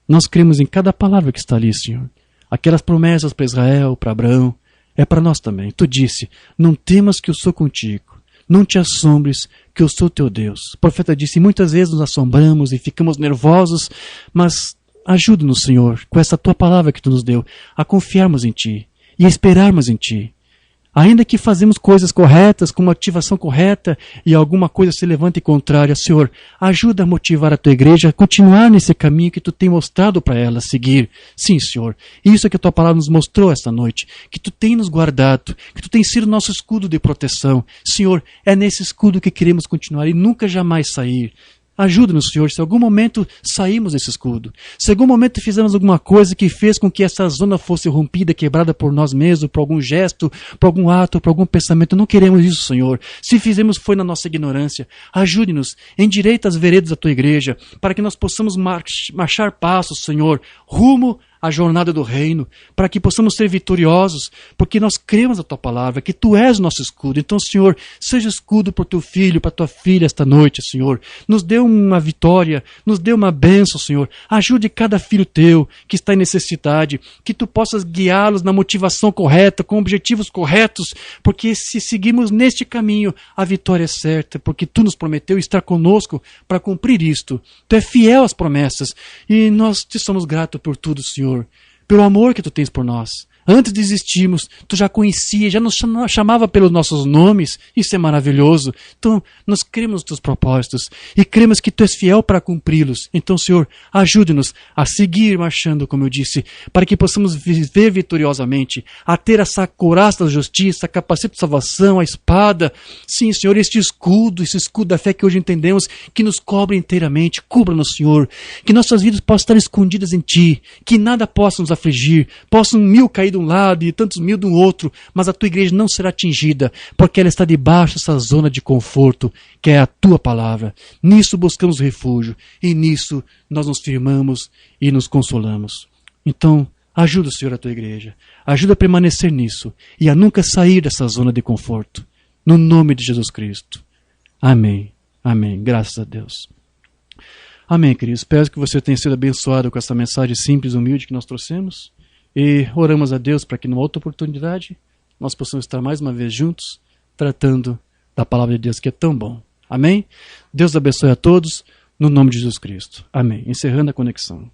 Nós cremos em cada palavra que está ali, Senhor. Aquelas promessas para Israel, para Abraão, é para nós também. Tu disse, não temas que eu sou contigo. Não te assombres, que eu sou teu Deus. O profeta disse, muitas vezes nos assombramos e ficamos nervosos, mas ajuda-nos, Senhor, com essa tua palavra que tu nos deu, a confiarmos em ti e a esperarmos em ti. Ainda que fazemos coisas corretas, com uma motivação correta, e alguma coisa se levante contrária, Senhor, ajuda a motivar a tua igreja a continuar nesse caminho que tu tem mostrado para ela seguir. Sim, Senhor, isso é que a tua palavra nos mostrou esta noite, que tu tem nos guardado, que tu tem sido nosso escudo de proteção. Senhor, é nesse escudo que queremos continuar e nunca jamais sair. Ajuda-nos, Senhor, se em algum momento saímos desse escudo, se em algum momento fizemos alguma coisa que fez com que essa zona fosse rompida, quebrada por nós mesmos, por algum gesto, por algum ato, por algum pensamento, não queremos isso, Senhor. Se fizemos foi na nossa ignorância. Ajude-nos, endireita as veredas da tua igreja, para que nós possamos marchar passos, Senhor, rumo a jornada do reino, para que possamos ser vitoriosos, porque nós cremos na tua palavra, que tu és o nosso escudo. Então, Senhor, seja escudo para o teu filho, para a tua filha esta noite, Senhor. Nos dê uma vitória, nos dê uma bênção, Senhor. Ajude cada filho teu que está em necessidade, que tu possas guiá-los na motivação correta, com objetivos corretos, porque se seguirmos neste caminho, a vitória é certa, porque tu nos prometeu estar conosco para cumprir isto. Tu é fiel às promessas e nós te somos gratos por tudo, Senhor. Pelo amor que tu tens por nós. Antes de existirmos, tu já conhecia, já nos chamava pelos nossos nomes. Isso é maravilhoso. Então, nós cremos nos teus propósitos e cremos que tu és fiel para cumpri-los. Então, Senhor, ajude-nos a seguir marchando, como eu disse, para que possamos viver vitoriosamente, a ter essa couraça da justiça, a capacete de salvação, a espada. Sim, Senhor, este escudo, esse escudo da fé que hoje entendemos, que nos cobre inteiramente. Cubra-nos, Senhor. Que nossas vidas possam estar escondidas em Ti, que nada possa nos afligir, possam 1000 cair de um lado e tantos 1000 do outro, mas a tua igreja não será atingida, porque ela está debaixo dessa zona de conforto, que é a tua palavra. Nisso buscamos refúgio, e nisso nós nos firmamos e nos consolamos. Então, ajuda, Senhor, a tua igreja. Ajuda a permanecer nisso, e a nunca sair dessa zona de conforto. no nome de Jesus Cristo. Amém. Amém. Graças a Deus. Amém, queridos. Espero que você tenha sido abençoado com essa mensagem simples e humilde que nós trouxemos. E oramos a Deus para que numa outra oportunidade nós possamos estar mais uma vez juntos, tratando da palavra de Deus que é tão bom. Amém? Deus abençoe a todos, no nome de Jesus Cristo. Amém. Encerrando a conexão.